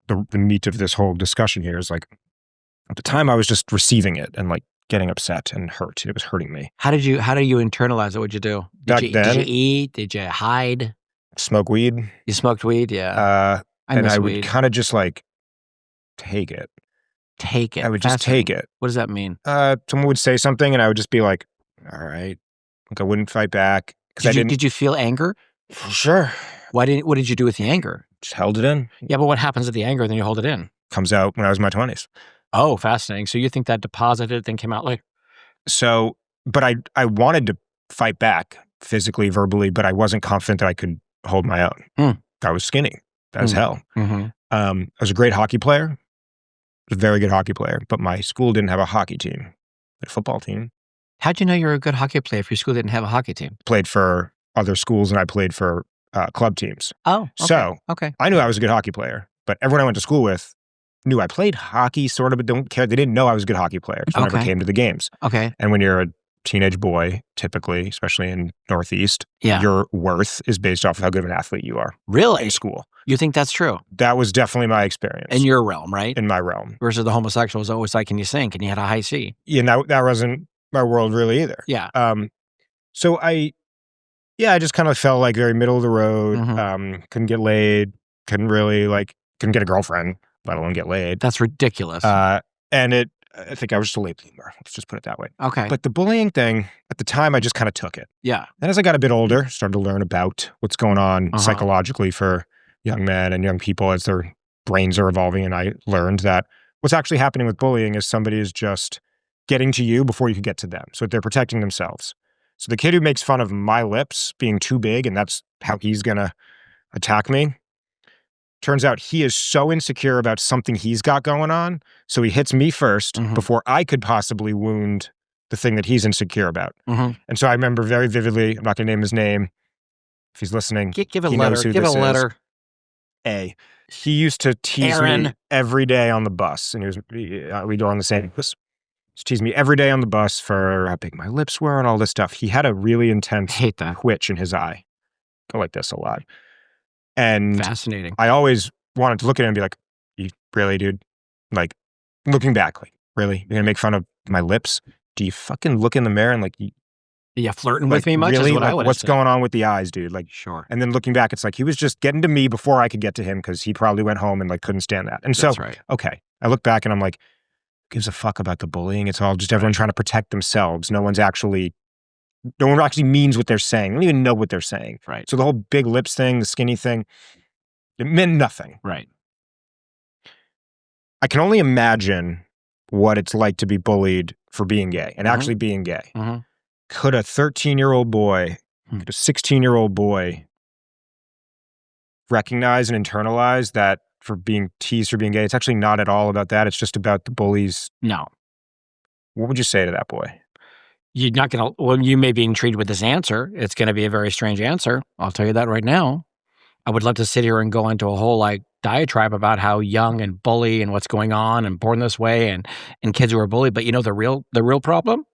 the meat of this whole discussion here, is like, at the time I was just receiving it and like getting upset and hurt. It was hurting me. How do you internalize it? What'd you do? Back then, did you eat? Did you hide? Smoke weed. You smoked weed? Yeah. And I would kind of just like take it. Take it. I would just take it. What does that mean? Someone would say something and I would just be like, all right. Like I wouldn't fight back. Did you feel anger? Sure. What did you do with the anger? Just held it in. Yeah, but what happens with the anger? Then you hold it in. Comes out when I was in my 20s. Oh, fascinating. So you think that deposited, then came out later? So, but I wanted to fight back physically, verbally, but I wasn't confident that I could hold my own. I was skinny as hell. Mm-hmm. I was a great hockey player. I was a very good hockey player, but my school didn't have a hockey team, a football team. How'd you know you were a good hockey player if your school didn't have a hockey team? Played for other schools and I played for club teams. Oh, okay. So okay. I knew I was a good hockey player, but everyone I went to school with knew I played hockey sort of, but don't care. They didn't know I was a good hockey player. So I never came to the games. Okay. And when you're a teenage boy, typically, especially in Northeast, your worth is based off of how good of an athlete you are. Really? In school. You think that's true? That was definitely my experience. In your realm, right? In my realm. Versus the homosexual was always like, can you sing? Can you hit a high C? Yeah, that wasn't my world really either. Yeah. So I just kind of felt like very middle of the road. Couldn't get laid. Couldn't get a girlfriend, let alone get laid. That's ridiculous. And I think I was just a late bloomer. Let's just put it that way. Okay. But the bullying thing, at the time, I just kind of took it. Yeah. And as I got a bit older, started to learn about what's going on psychologically for young men and young people as their brains are evolving. And I learned that what's actually happening with bullying is somebody is just getting to you before you can get to them. So they're protecting themselves. So the kid who makes fun of my lips being too big and that's how he's going to attack me, turns out he is so insecure about something he's got going on. So he hits me first before I could possibly wound the thing that he's insecure about. And so I remember very vividly, I'm not going to name his name. If he's listening, give a letter. Give a letter. He used to tease Aaron. me every day on the bus. And we'd go on the same bus. He teased me every day on the bus for how big my lips were and all this stuff. He had a really intense twitch in his eye. Go like this a lot. And fascinating. I always wanted to look at him and be like, you really, dude? Like, looking back, like, really? You're going to make fun of my lips? Do you fucking look in the mirror and like, yeah, flirting with me much really? Is what I would what's going on with the eyes, dude? Like, sure. And then looking back, it's like, he was just getting to me before I could get to him because he probably went home and like couldn't stand that. And so, okay, I look back and I'm like, who gives a fuck about the bullying? It's all just everyone trying to protect themselves. No one actually means what they're saying. They don't even know what they're saying. Right. So the whole big lips thing, the skinny thing, it meant nothing. Right. I can only imagine what it's like to be bullied for being gay and actually being gay. Could a 13-year-old boy, could a 16-year-old boy recognize and internalize that for being teased for being gay? It's actually not at all about that. It's just about the bullies. No. What would you say to that boy? You're not going to, well, you may be intrigued with this answer. It's going to be a very strange answer. I'll tell you that right now. I would love to sit here and go into a whole like diatribe about how young and bully and what's going on and born this way and kids who are bullied. But you know the real problem?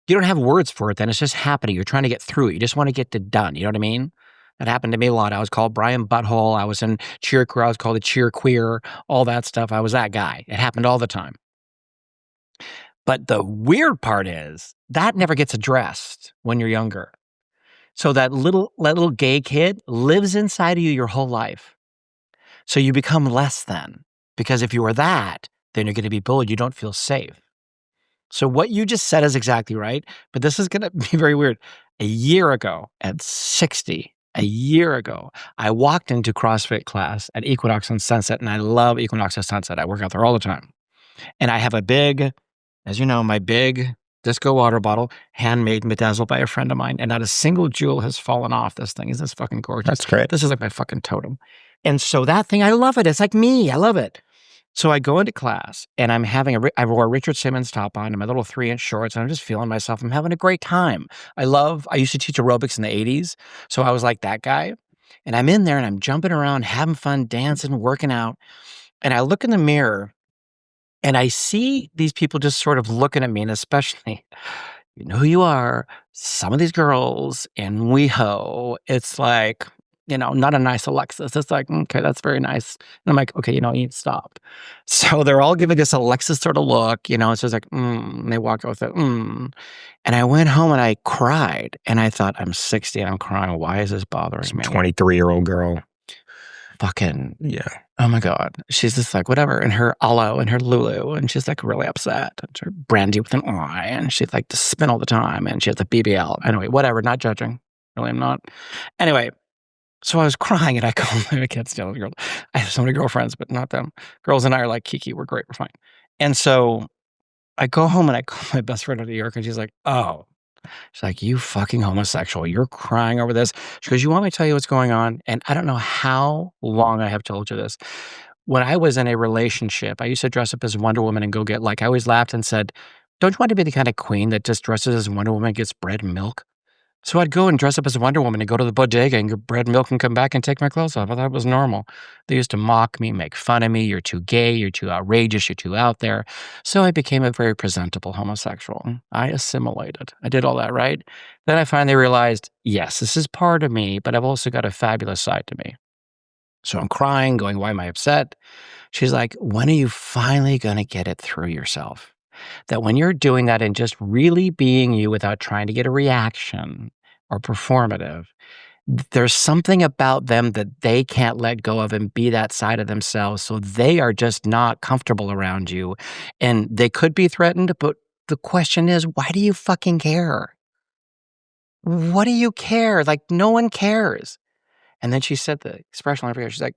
You don't have words for it then. It's just happening. You're trying to get through it. You just want to get it done. You know what I mean? That happened to me a lot. I was called Brian Butthole. I was in cheer crew. I was called a cheer queer, all that stuff. I was that guy. It happened all the time. But the weird part is that never gets addressed when you're younger. So that little gay kid lives inside of you your whole life. So you become less than. Because if you are that, then you're going to be bullied. You don't feel safe. So what you just said is exactly right. But this is going to be very weird. A year ago, at 60, I walked into CrossFit class at Equinox on Sunset. And I love Equinox on Sunset. I work out there all the time. And I have a big, as you know, my big disco water bottle, handmade, bedazzled by a friend of mine, and not a single jewel has fallen off this thing. Isn't this fucking gorgeous? That's great. This is like my fucking totem. And so that thing, I love it. It's like me. I love it. So I go into class and I'm having I wore a Richard Simmons top on and my little 3-inch shorts and I'm just feeling myself. I'm having a great time. I used to teach aerobics in the 80s. So I was like that guy. And I'm in there and I'm jumping around, having fun, dancing, working out. And I look in the mirror and I see these people just sort of looking at me, and especially, you know who you are, some of these girls in WeHo, it's like, not a nice Alexis. It's like, okay, that's very nice. And I'm like, okay, you need to stop. So they're all giving this Alexis sort of look, it's just like, and they walk out with it, And I went home and I cried. And I thought, I'm 60 and I'm crying. Why is this bothering me? 23-year-old girl. Fucking, Yeah. oh my God. She's just like, whatever. And her Alo and her Lulu. And she's like really upset. And her Brandy with an I. And she's like to spin all the time. And she has a BBL. Anyway, whatever. Not judging. Really, I'm not. Anyway, so I was crying and I called my kids still. I have so many girlfriends, but not them. Girls and I are like, Kiki, we're great. We're fine. And so I go home and I call my best friend in New York and she's like, oh. She's like, you fucking homosexual. You're crying over this. She goes, you want me to tell you what's going on? And I don't know how long I have told you this. When I was in a relationship, I used to dress up as Wonder Woman and go get, I always laughed and said, don't you want to be the kind of queen that just dresses as Wonder Woman and gets bread and milk? So I'd go and dress up as Wonder Woman and go to the bodega and get bread and milk and come back and take my clothes off. I thought it was normal. They used to mock me, make fun of me. You're too gay. You're too outrageous. You're too out there. So I became a very presentable homosexual. I assimilated. I did all that, right? Then I finally realized, yes, this is part of me, but I've also got a fabulous side to me. So I'm crying, going, why am I upset? She's like, when are you finally going to get it through yourself? That when you're doing that and just really being you without trying to get a reaction or performative, there's something about them that they can't let go of and be that side of themselves. So they are just not comfortable around you. And they could be threatened, but the question is, why do you fucking care? What do you care? Like, no one cares. And then she said the expression on her face. She's like,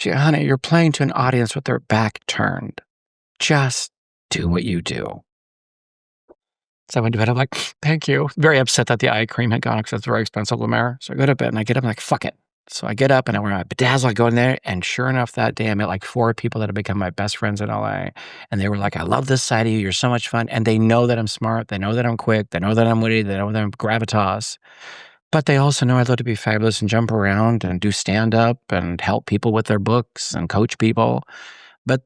honey, you're playing to an audience with their back turned. Just do what you do. So I went to bed. I'm like, thank you. Very upset that the eye cream had gone because it's very expensive, La Mer. So I go to bed and I get up and I'm like, fuck it. So I get up and I wear my bedazzle. I go in there. And sure enough, that day I met 4 people that have become my best friends in LA. And they were like, I love this side of you. You're so much fun. And they know that I'm smart. They know that I'm quick. They know that I'm witty. They know that I'm gravitas. But they also know I love to be fabulous and jump around and do stand up and help people with their books and coach people. But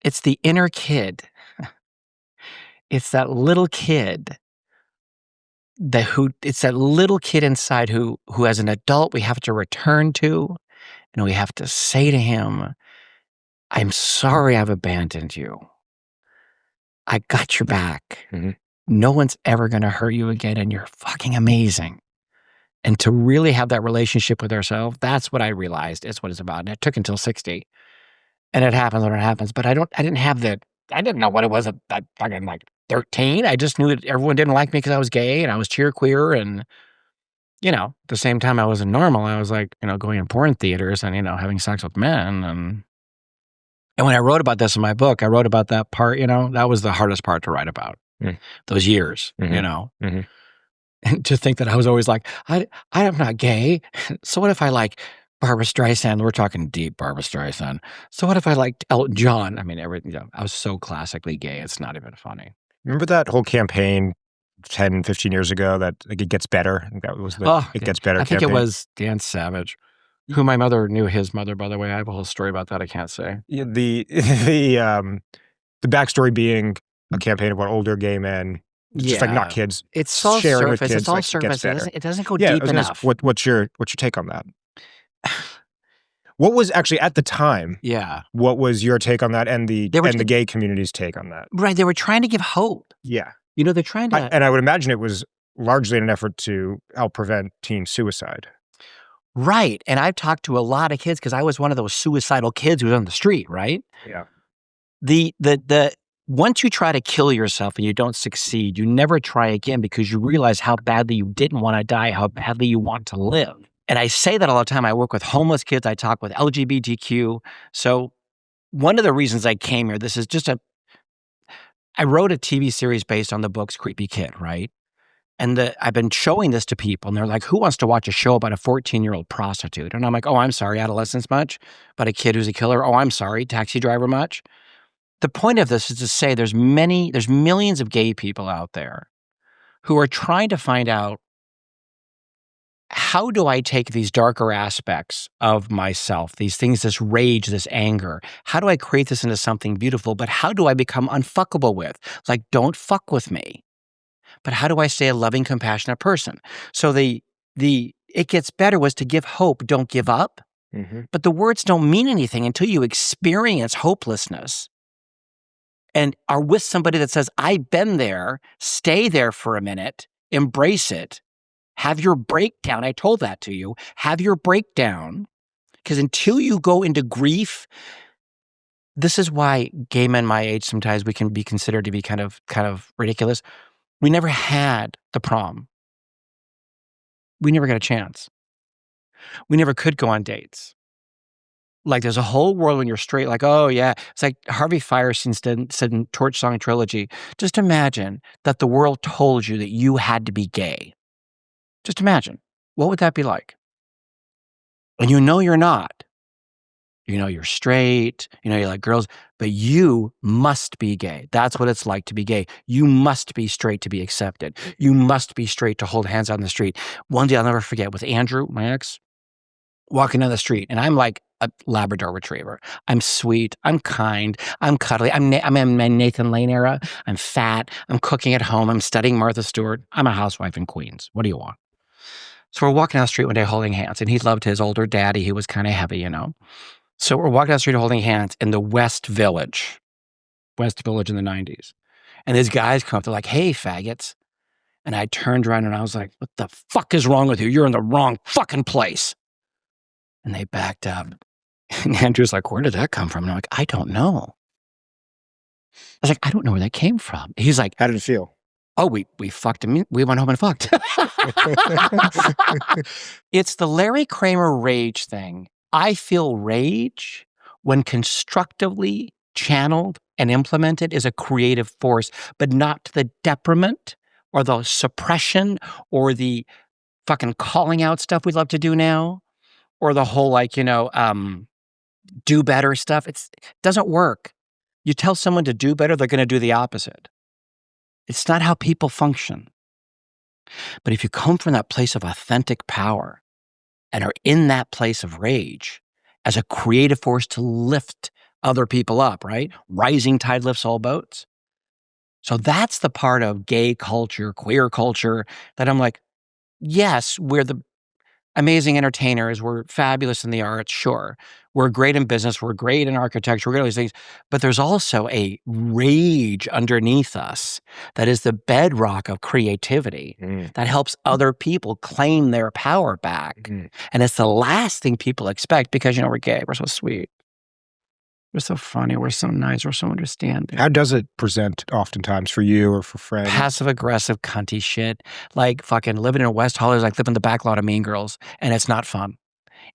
it's the inner kid. It's that little kid it's that little kid inside who as an adult we have to return to, and we have to say to him, I'm sorry I've abandoned you. I got your back. Mm-hmm. No one's ever going to hurt you again, and you're fucking amazing. And to really have that relationship with ourselves, that's what I realized is what it's about. And it took until 60. And it happens when it happens. But I didn't know what it was at fucking 13. I just knew that everyone didn't like me because I was gay and I was queer. And, at the same time I wasn't normal. I was going in porn theaters and, having sex with men. And when I wrote about this in my book, I wrote about that part, that was the hardest part to write about. Those years, Mm-hmm. And to think that I was always like, I'm not gay. So what if I like Barbra Streisand? We're talking deep Barbra Streisand. So what if I liked Elton John? I mean, I was so classically gay. It's not even funny. Remember that whole campaign 10, 15 years ago that it gets better? I think that was the It Gets Better I think campaign. it was Dan Savage, who my mother knew his mother, by the way. I have a whole story about that I can't say. Yeah, the backstory being a campaign about older gay men. Just not kids. It's all sharing surface. with kids. It's all surface. It doesn't go Yeah, deep enough. What's your take on that? What was actually at the time? Yeah. What was your take on that, and the gay community's take on that? Right. They were trying to give hope. Yeah. They're trying to. And I would imagine it was largely in an effort to help prevent teen suicide. Right. And I've talked to a lot of kids because I was one of those suicidal kids who was on the street. Right. Yeah. The once you try to kill yourself and you don't succeed, you never try again because you realize how badly you didn't want to die, how badly you want to live. And I say that all the time. I work with homeless kids. I talk with LGBTQ. So one of the reasons I came here, this is I wrote a TV series based on the books Creepy Kid, right? And I've been showing this to people, and they're like, who wants to watch a show about a 14-year-old prostitute? And I'm like, oh, I'm sorry, adolescence much? About a kid who's a killer? Oh, I'm sorry, taxi driver much? The point of this is to say there's millions of gay people out there who are trying to find out, how do I take these darker aspects of myself, these things, this rage, this anger? How do I create this into something beautiful? But how do I become unfuckable with? Like, don't fuck with me. But how do I stay a loving, compassionate person? So the it gets better was to give hope, don't give up. Mm-hmm. But the words don't mean anything until you experience hopelessness and are with somebody that says, I've been there, stay there for a minute, embrace it. Have your breakdown. I told that to you. Have your breakdown. Because until you go into grief, this is why gay men my age, sometimes we can be considered to be kind of ridiculous. We never had the prom. We never got a chance. We never could go on dates. Like, there's a whole world when you're straight, like, oh yeah. It's like Harvey Fierstein said in Torch Song Trilogy, just imagine that the world told you that you had to be gay. Just imagine. What would that be like? And you know you're not. You know you're straight. You know you like girls. But you must be gay. That's what it's like to be gay. You must be straight to be accepted. You must be straight to hold hands on the street. One day I'll never forget, with Andrew, my ex, walking down the street, and I'm like a Labrador retriever. I'm sweet. I'm kind. I'm cuddly. I'm in my Nathan Lane era. I'm fat. I'm cooking at home. I'm studying Martha Stewart. I'm a housewife in Queens. What do you want? So we're walking down the street one day holding hands, and he loved his older daddy. He was kind of heavy, you know. So we're walking down the street holding hands in the West Village in the 90s. And these guys come up, they're like, hey, faggots. And I turned around and I was like, what the fuck is wrong with you? You're in the wrong fucking place. And they backed up. And Andrew's like, where did that come from? And I'm like, I don't know. I was like, I don't know where that came from. He's like, how did it feel? Oh, we fucked him. We went home and fucked. It's the Larry Kramer rage thing. I feel rage when constructively channeled and implemented is a creative force, but not to the detriment or the suppression or the fucking calling out stuff we love to do now, or the whole, like, do better stuff. It doesn't work. You tell someone to do better, they're going to do the opposite. It's not how people function. But if you come from that place of authentic power and are in that place of rage as a creative force to lift other people up, right? Rising tide lifts all boats. So that's the part of gay culture, queer culture, that I'm like, yes, we're the amazing entertainers. We're fabulous in the arts, sure. We're great in business. We're great in architecture. We're great at all these things. But there's also a rage underneath us that is the bedrock of creativity that helps other people claim their power back. And it's the last thing people expect because, we're gay. We're so sweet. We're so funny. We're so nice. We're so understanding. How does it present oftentimes for you or for friends? Passive-aggressive, cunty shit. Like fucking living in West Hollywood is like living in the back lot of Mean Girls, and it's not fun.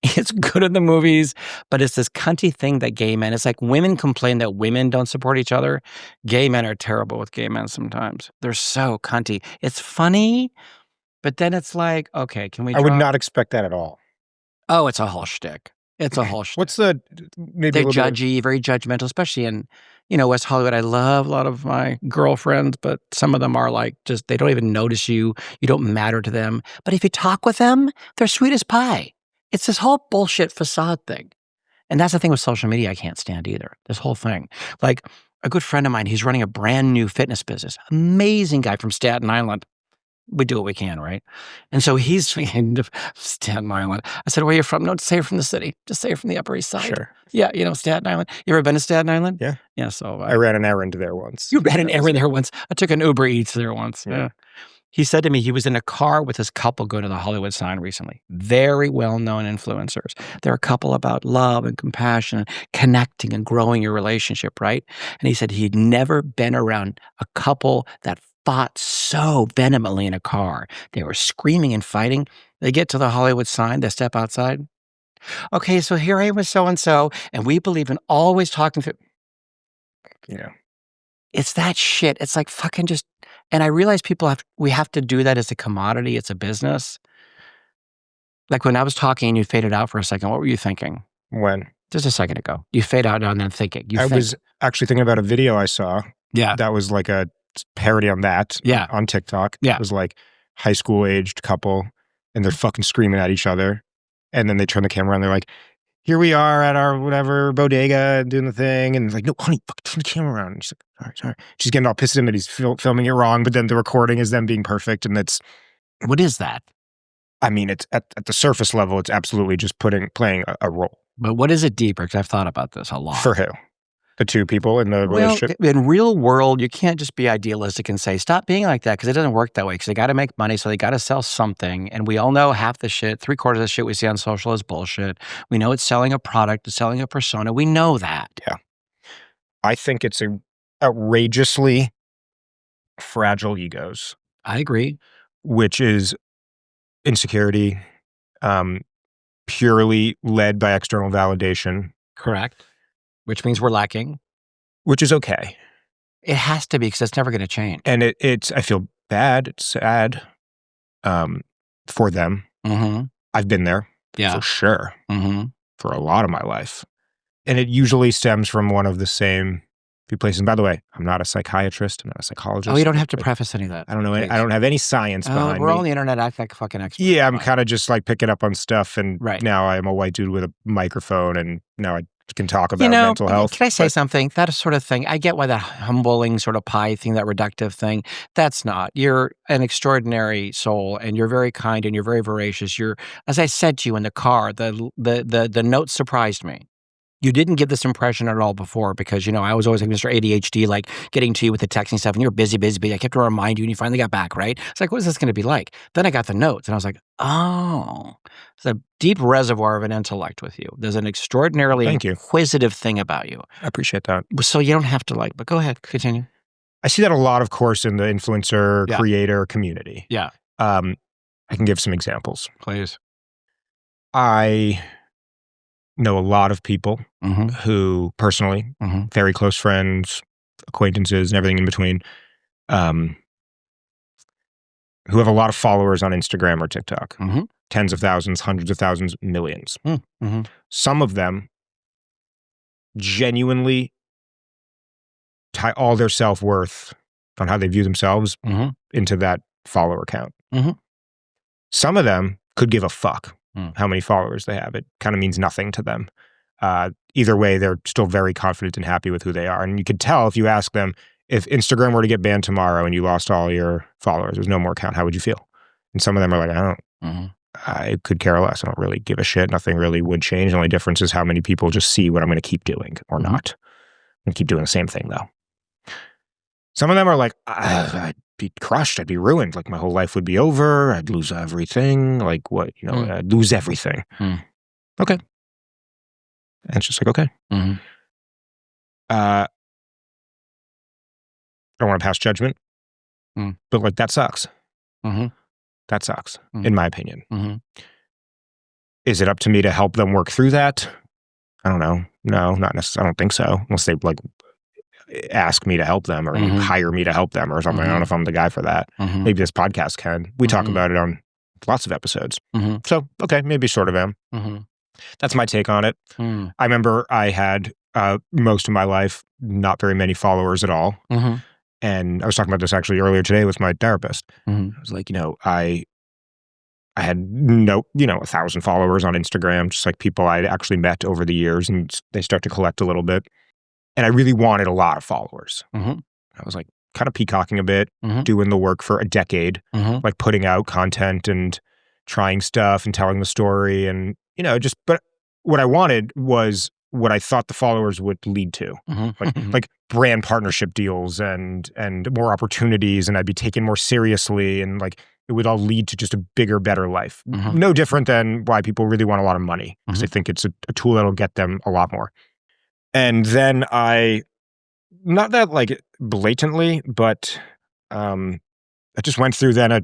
It's good in the movies, but it's this cunty thing that gay men, it's like women complain that women don't support each other. Gay men are terrible with gay men sometimes. They're so cunty. It's funny, but then it's like, okay, can we I would not expect that at all. Oh, it's a whole shtick. It's a whole shtick. What's the, maybe they're judgy, very judgmental, especially in, West Hollywood. I love a lot of my girlfriends, but some of them are like, just, they don't even notice you. You don't matter to them. But if you talk with them, they're sweet as pie. It's this whole bullshit facade thing. And that's the thing with social media I can't stand either. This whole thing. Like, a good friend of mine, he's running a brand new fitness business. Amazing guy from Staten Island. We do what we can, right? And so he's in Staten Island. I said, where are you from? No, say you're from the city. Just say you're from the Upper East Side. Sure. Yeah, Staten Island. You ever been to Staten Island? Yeah. Yeah, so. I ran an errand there once. You ran an errand there once. I took an Uber Eats there once. Yeah. He said to me, he was in a car with his couple going to the Hollywood sign recently. Very well-known influencers. They're a couple about love and compassion and connecting and growing your relationship, right? And he said he'd never been around a couple that fought so vehemently in a car. They were screaming and fighting. They get to the Hollywood sign, they step outside. Okay, so here I am with so-and-so, and we believe in always talking to... Yeah. It's that shit. It's like fucking just, and I realize we have to do that as a commodity. It's a business. Like when I was talking and you faded out for a second, what were you thinking? When? Just a second ago. You fade out and then thinking. I was actually thinking about a video I saw. Yeah. That was like a parody on that. Yeah. On TikTok. Yeah. It was like high school aged couple and they're fucking screaming at each other. And then they turn the camera on. They're like, here we are at our whatever bodega doing the thing. And like, no, honey, fuck, turn the camera around. And she's like, sorry. She's getting all pissed at him that he's filming it wrong. But then the recording is them being perfect. And that's. What is that? I mean, it's at the surface level, it's absolutely just playing a role. But what is it deeper? Because I've thought about this a lot. For who? The two people in the relationship? In real world, you can't just be idealistic and say, stop being like that, because it doesn't work that way, because they got to make money, so they got to sell something. And we all know half the shit, 3/4 of the shit we see on social is bullshit. We know it's selling a product, it's selling a persona. We know that. Yeah. I think it's outrageously fragile egos. I agree. Which is insecurity, purely led by external validation. Correct. Which means we're lacking. Which is okay. It has to be, because it's never going to change. And it's, I feel bad, it's sad for them. Mm-hmm. I've been there, for sure, for a lot of my life. And it usually stems from one of the same few places. And by the way, I'm not a psychiatrist, I'm not a psychologist. Oh, you don't have to preface any of that. I don't know. I don't have any science behind we're me. on the internet, act like a fucking expert. Yeah, I'm kind of just like picking up on stuff. And right. Now I'm a white dude with a microphone, and now I can talk about mental health. Can I say something? That sort of thing, I get why that humbling sort of pie thing, that reductive thing, that's not. You're an extraordinary soul, and you're very kind, and you're very voracious. You're, as I said to you in the car, the note surprised me. You didn't give this impression at all before, because, I was always like Mr. ADHD, like getting to you with the texting stuff, and you're busy. I kept to remind you, and you finally got back, right? It's like, what is this going to be like? Then I got the notes, and I was like, oh, it's a deep reservoir of an intellect with you. There's an extraordinarily inquisitive thing about you. I appreciate that. So you don't have to but go ahead, continue. I see that a lot, of course, in the influencer, creator community. Yeah. I can give some examples. Please. I know a lot of people who personally, very close friends, acquaintances, and everything in between, who have a lot of followers on Instagram or TikTok. Tens of thousands, hundreds of thousands, millions. Some of them genuinely tie all their self-worth on how they view themselves into that follower count. Some of them could give a fuck how many followers they have. It kind of means nothing to them. Either way, they're still very confident and happy with who they are. And you could tell if you ask them, if Instagram were to get banned tomorrow and you lost all your followers, there's no more account, how would you feel? And some of them are like, I could care less. I don't really give a shit. Nothing really would change. The only difference is how many people just see what I'm going to keep doing or not. I'm going to keep doing the same thing, though. Some of them are like, I'd be crushed. I'd be ruined. Like, my whole life would be over. I'd lose everything. Like, what? I'd lose everything. Okay. And it's just like, okay. I don't want to pass judgment, but like, that sucks. That sucks, in my opinion. Is it up to me to help them work through that? I don't know. No, not necessarily. I don't think so. Unless they like ask me to help them or hire me to help them or something. I don't know if I'm the guy for that. Maybe this podcast can. We talk about it on lots of episodes. So, okay, maybe sort of am. That's my take on it. I remember I had most of my life not very many followers at all. And I was talking about this actually earlier today with my therapist. I was like, I had 1,000 followers on Instagram, just like people I'd actually met over the years, and they start to collect a little bit. And I really wanted a lot of followers. I was like kind of peacocking a bit, doing the work for a decade, like putting out content and trying stuff and telling the story and, but what I wanted was what I thought the followers would lead to, like brand partnership deals and more opportunities, and I'd be taken more seriously, and like it would all lead to just a bigger, better life. No different than why people really want a lot of money, because they think it's a tool that'll get them a lot more. And then not that like blatantly, but I just went through then a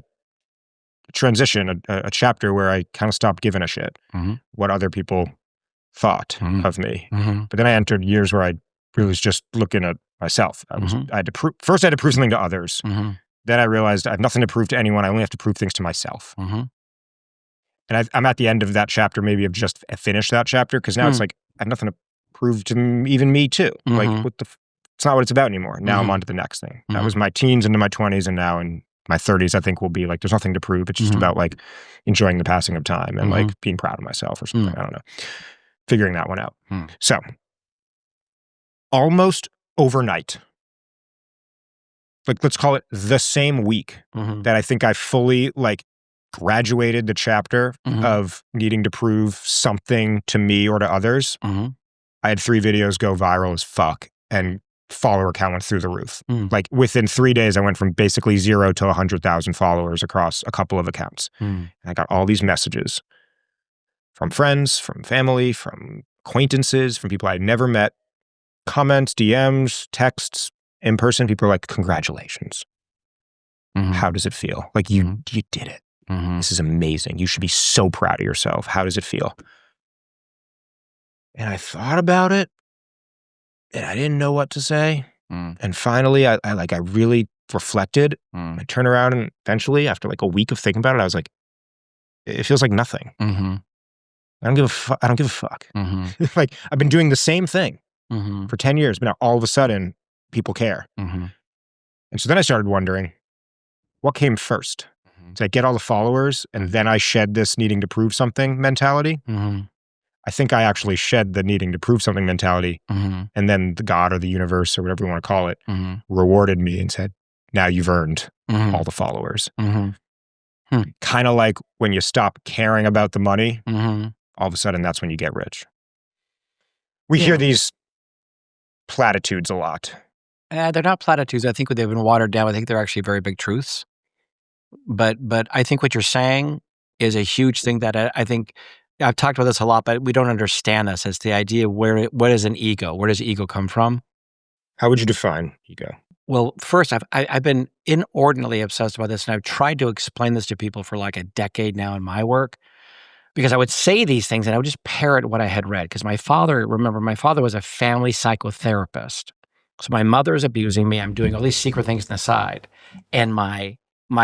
transition, a chapter where I kind of stopped giving a shit what other people thought of me. But then I entered years where I really was just looking at myself. Mhm. I had to prove, first I had to prove something to others. Mhm. Then I realized I have nothing to prove to anyone. I only have to prove things to myself. Mhm. And I'm at the end of that chapter, maybe I've just finished that chapter, because now it's like I have nothing to prove to even me too. Like Mhm. it's not what it's about anymore. Now I'm Mhm. on to the next thing. That Mhm. was my teens into my 20s, and now in my 30s, I think will be like there's nothing to prove. It's just Mhm. about like enjoying the passing of time and like Mhm. being proud of myself or something. Mm. I don't know. Figuring that one out. Mm. So almost overnight, like let's call it the same week Mhm. that I think I fully like graduated the chapter Mhm. of needing to prove something to me or to others. Mhm. I had 3 videos go viral as fuck, and follower count went through the roof. Mm. Like within 3 days, I went from basically 0 to 100,000 followers across a couple of accounts. Mm. And I got all these messages from friends, from family, from acquaintances, from people I'd never met, comments, DMs, texts, in person. People are like, congratulations. Mhm. How does it feel? Like you did it. Mhm. This is amazing. You should be so proud of yourself. How does it feel? And I thought about it, and I didn't know what to say. Mm. And finally, I really reflected. Mm. I turned around, and eventually, after like a week of thinking about it, I was like, it feels like nothing. Mhm. I don't give a fuck. Mhm. Like I've been doing the same thing Mhm. for 10 years, but now all of a sudden people care. Mhm. And so then I started wondering, what came first? Did I get all the followers and then I shed this needing to prove something mentality? Mhm. I think I actually shed the needing to prove something mentality. Mhm. And then the God or the universe or whatever you want to call it Mhm. rewarded me and said, now you've earned Mhm. all the followers. Mhm. Kind of like when you stop caring about the money, Mhm. all of a sudden that's when you get rich. We Yeah. hear these platitudes a lot. They're not platitudes. I think they've been watered down. I think they're actually very big truths. But I think what you're saying is a huge thing that I think I've talked about this a lot, but we don't understand this. It's the idea of what is an ego? Where does ego come from? How would you define ego? Well, first, I've been inordinately obsessed about this, and I've tried to explain this to people for like a decade now in my work, because I would say these things and I would just parrot what I had read. Because my father was a family psychotherapist. So my mother is abusing me. I'm doing all these secret things on the side. And my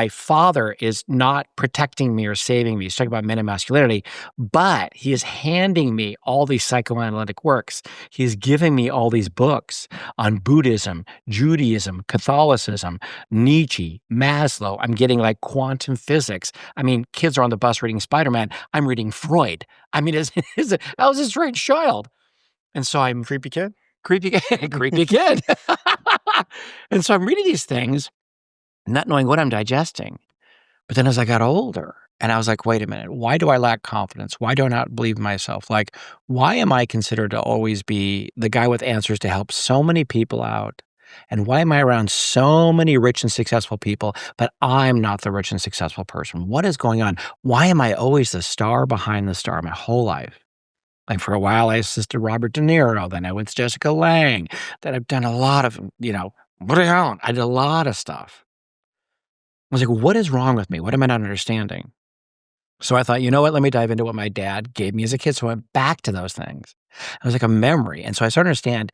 father is not protecting me or saving me. He's talking about men and masculinity, but he is handing me all these psychoanalytic works. He's giving me all these books on Buddhism, Judaism, Catholicism, Nietzsche, Maslow. I'm getting like quantum physics. I mean, kids are on the bus reading Spider-Man. I'm reading Freud. I mean, I was a strange child. And so I'm Creepy kid? creepy, creepy kid. And so I'm reading these things, not knowing what I'm digesting. But then as I got older and I was like, wait a minute, why do I lack confidence? Why do I not believe in myself? Like, why am I considered to always be the guy with answers to help so many people out? And why am I around so many rich and successful people, but I'm not the rich and successful person? What is going on? Why am I always the star behind the star my whole life? Like for a while, I assisted Robert De Niro. Then I went to Jessica Lange. Then I've done a lot of, Woody Allen. I did a lot of stuff. I was like, what is wrong with me? What am I not understanding? So I thought, you know what? Let me dive into what my dad gave me as a kid. So I went back to those things. It was like a memory. And so I started to understand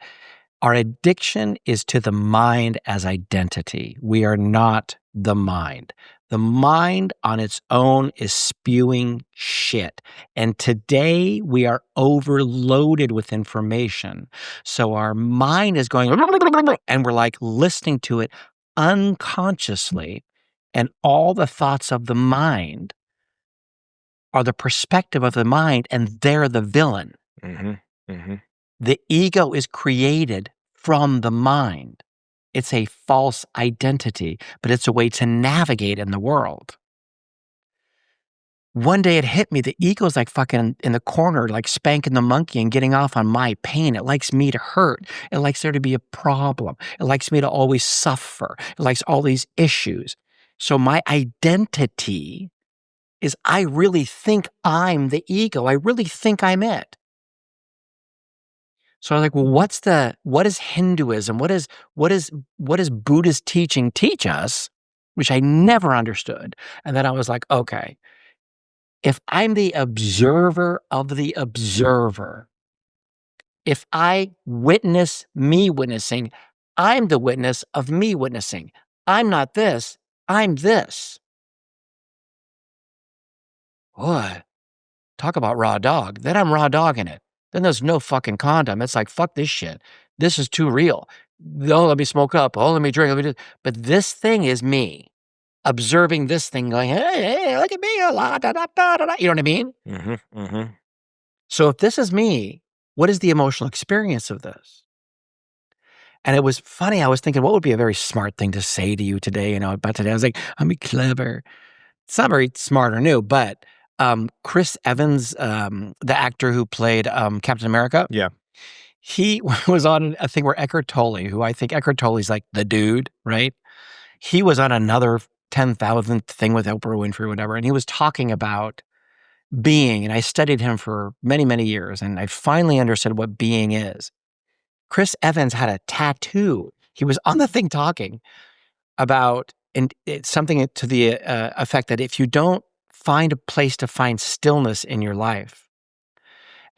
our addiction is to the mind as identity. We are not the mind. The mind on its own is spewing shit. And today we are overloaded with information. So our mind is going, and we're like listening to it unconsciously. And all the thoughts of the mind are the perspective of the mind, and they're the villain. Mm-hmm. Mm-hmm. The ego is created from the mind. It's a false identity, but it's a way to navigate in the world. One day it hit me, the ego's like fucking in the corner, like spanking the monkey and getting off on my pain. It likes me to hurt. It likes there to be a problem. It likes me to always suffer. It likes all these issues. So my identity is I really think I'm the ego. I really think I'm it. So I was like, well, what is Hinduism? What is Buddhist teaching teach us? Which I never understood. And then I was like, okay, if I'm the observer of the observer, if I witness me witnessing, I'm the witness of me witnessing. I'm not this. I'm this. Boy, talk about raw dog. Then I'm raw dogging it. Then there's no fucking condom. It's like, fuck this shit. This is too real. Oh, let me smoke up. Oh, let me drink. Let me do. But this thing is me observing this thing going, hey, look at me. You know what I mean? Mm-hmm, mm-hmm. So if this is me, what is the emotional experience of this? And it was funny. I was thinking, what would be a very smart thing to say to you today? But today I was like, I'm be clever. It's not very smart or new, but Chris Evans, the actor who played Captain America, Yeah. he was on a thing where Eckhart Tolle, who I think Eckhart Tolle's like the dude, right? He was on another 10,000th thing with Oprah Winfrey or whatever, and he was talking about being, and I studied him for many, many years, and I finally understood what being is. Chris Evans had a tattoo. He was on the thing talking about and it's something to the effect that if you don't find a place to find stillness in your life,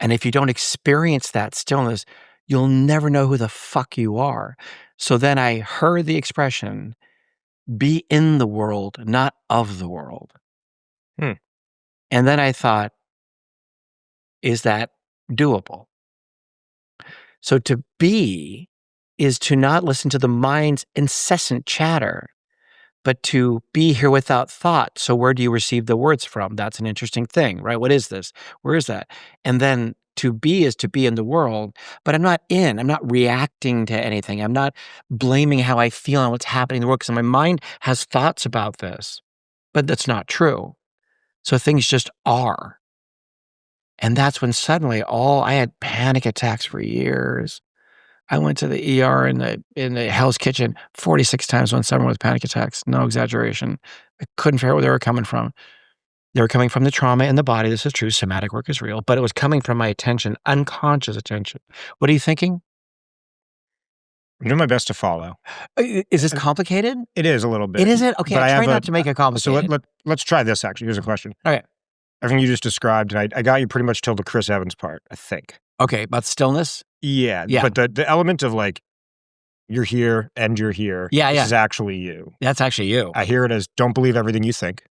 and if you don't experience that stillness, you'll never know who the fuck you are. So then I heard the expression, be in the world, not of the world. And then I thought, is that doable? So to be is to not listen to the mind's incessant chatter, but to be here without thought. So where do you receive the words from? That's an interesting thing, right? What is this? Where is that? And then to be is to be in the world, but I'm not reacting to anything. I'm not blaming how I feel on what's happening in the world because my mind has thoughts about this, but that's not true. So things just are. And that's when suddenly I had panic attacks for years. I went to the ER in the Hell's Kitchen 46 times one summer with panic attacks. No exaggeration. I couldn't figure out where they were coming from. They were coming from the trauma in the body. This is true. Somatic work is real. But it was coming from my attention, unconscious attention. What are you thinking? I'm doing my best to follow. Is this complicated? It is a little bit. It isn't? Okay, but I try not to make it complicated. So let's try this, actually. Here's a question. Okay. Everything you just described, and I got you pretty much till the Chris Evans part, I think. Okay, about stillness? Yeah. Yeah. But the element of like, you're here and you're here. Yeah, This yeah. is actually you. That's actually you. I hear it as don't believe everything you think,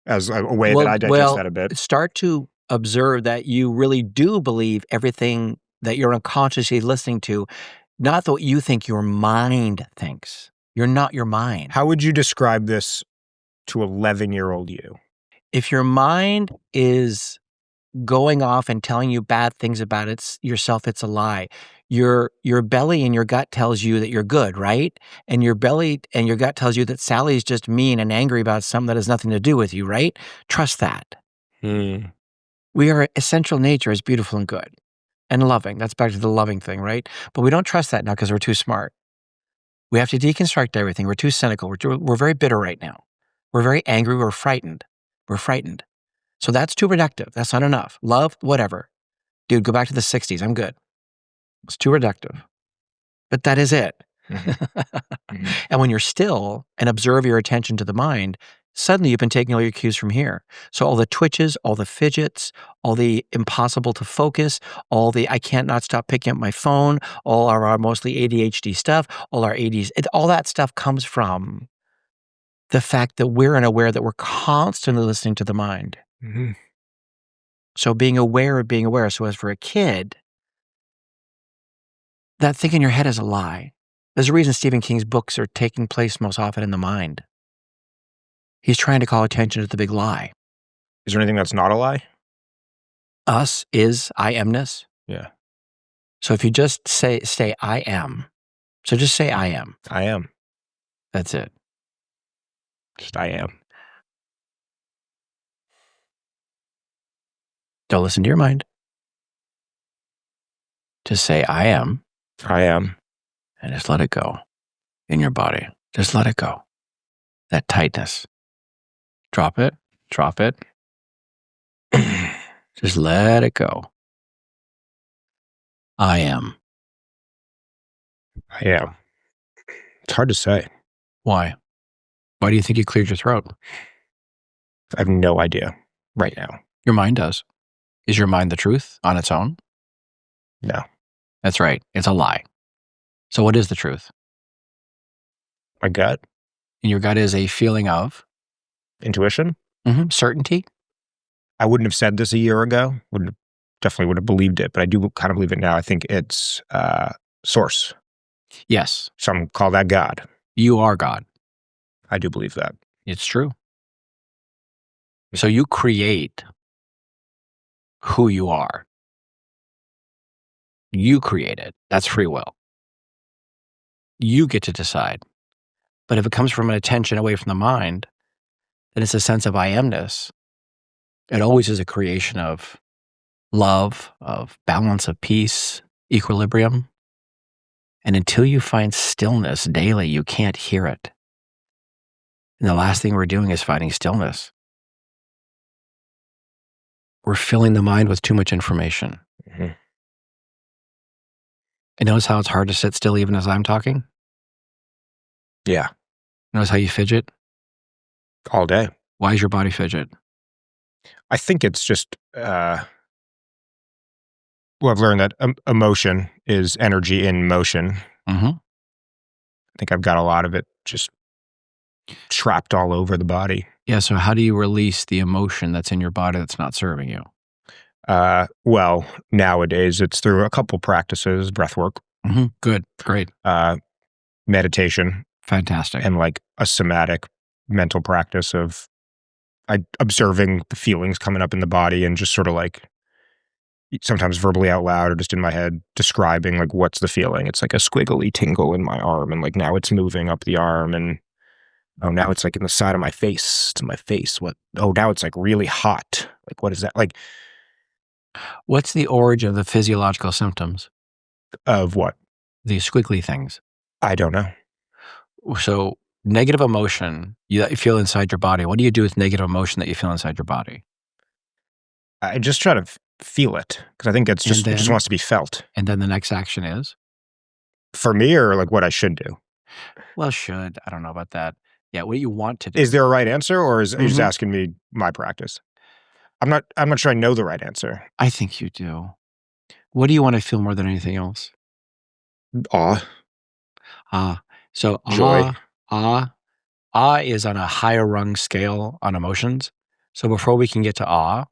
as a way that I digest that a bit. Start to observe that you really do believe everything that you're unconsciously listening to, not what you think your mind thinks. You're not your mind. How would you describe this to 11-year-old you? If your mind is going off and telling you bad things about yourself, it's a lie. Your belly and your gut tells you that you're good, right? And your belly and your gut tells you that Sally's just mean and angry about something that has nothing to do with you, right? Trust that. We are essential nature is beautiful and good and loving. That's back to the loving thing, right? But we don't trust that now because we're too smart. We have to deconstruct everything. We're too cynical. We're very bitter right now. We're very angry. We're frightened. We're frightened. So that's too reductive. That's not enough. Love, whatever. Dude, go back to the 60s. I'm good. It's too reductive. But that is it. And when you're still and observe your attention to the mind, suddenly you've been taking all your cues from here. So all the twitches, all the fidgets, all the impossible to focus, all the I can't not stop picking up my phone, all our mostly ADHD stuff, all our ADs, all that stuff comes from the fact that we're unaware that we're constantly listening to the mind. So being aware of being aware. So as for a kid, that thing in your head is a lie. There's a reason Stephen King's books are taking place most often in the mind. He's trying to call attention to the big lie. Is there anything that's not a lie? Us is I amness. Yeah. So if you just say I am. So just say I am. I am. That's it. Just I am. Don't listen to your mind. Just say I am. I am. And just let it go in your body. Just let it go. That tightness. Drop it. Drop it. Just let it go. I am. I am. It's hard to say. Why? Why do you think you cleared your throat? I have no idea right now. Your mind does. Is your mind the truth on its own? No. That's right. It's a lie. So what is the truth? My gut, And your gut is a feeling of intuition. certainty. I wouldn't have said this a year ago. Definitely would have believed it, but I do kind of believe it now. I think it's source. Yes, Some call that God. you are God. I do believe that. It's true. So you create who you are. You create it. That's free will. You get to decide. But if it comes from an attention away from the mind, then it's a sense of I amness. It always is a creation of love, of balance, of peace, equilibrium. And until you find stillness daily, you can't hear it. And the last thing we're doing is finding stillness. We're filling the mind with too much information. Mhm. And notice how it's hard to sit still even as I'm talking? Yeah, Notice how you fidget? all day. Why is your body fidget? I think it's just, well, I've learned that emotion is energy in motion. Mm-hmm. I think I've got a lot of it just trapped all over the body. Yeah, so how do you release the emotion that's in your body that's not serving you? Well, nowadays it's through a couple practices, breath work, Mm-hmm. Good, great, meditation, fantastic. and like a somatic mental practice of observing the feelings coming up in the body and just sort of like sometimes verbally out loud or just in my head describing like what's the feeling. It's like a squiggly tingle in my arm and like now it's moving up the arm and oh now it's like in the side of my face to my face. What oh now it's like really hot. Like what is that? Like What's the origin of the physiological symptoms? of what? The squiggly things. I don't know. So negative emotion that you feel inside your body. What do you do with negative emotion that you feel inside your body? I just try to feel it because I think it's just it just then? wants to be felt. And then the next action is? For me or like what I should do. Well, should. I don't know about that. Yeah, what do you want to do? Is there a right answer or are you just Mhm. asking me my practice? I'm not sure I know the right answer. I think you do. What do you want to feel more than anything else? Awe, So joy. awe is on a higher rung scale on emotions. So before we can get to awe,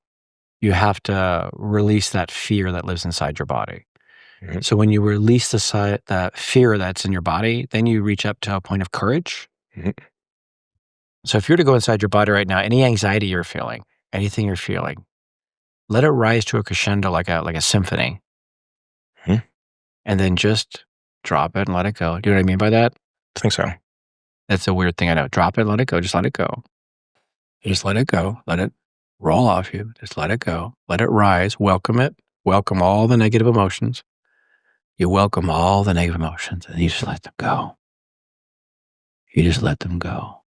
you have to release that fear that lives inside your body. Mhm. So when you release that fear that's in your body, then you reach up to a point of courage. Mhm. So if you were to go inside your body right now, any anxiety you're feeling, anything you're feeling, let it rise to a crescendo like a symphony. Mhm. And then just drop it and let it go. Do you know what I mean by that? I think so. That's a weird thing, I know. Drop it, let it go, just let it go. Just let it go. Let it roll off you. Just let it go. Let it rise. Welcome it. Welcome all the negative emotions. You welcome all the negative emotions and you just let them go. You just let them go.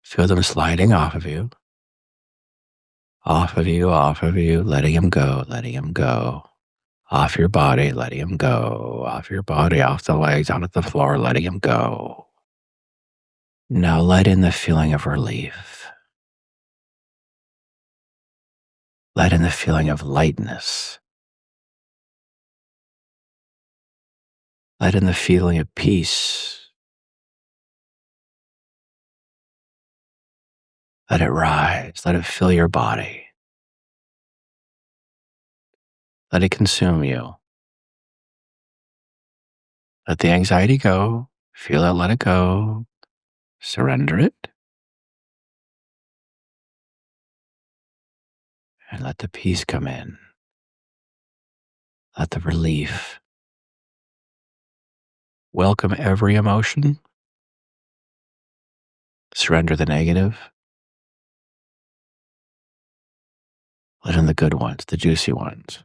Feel them sliding off of you. Off of you, off of you, letting him go, letting him go. Off your body, letting him go. Off your body, off the legs, onto the floor, letting him go. Now let in the feeling of relief. Let in the feeling of lightness. Let in the feeling of peace. Let it rise. Let it fill your body. Let it consume you. Let the anxiety go. Feel it, let it go. Surrender it. And let the peace come in. Let the relief. Welcome every emotion. Surrender the negative. Let in the good ones, the juicy ones.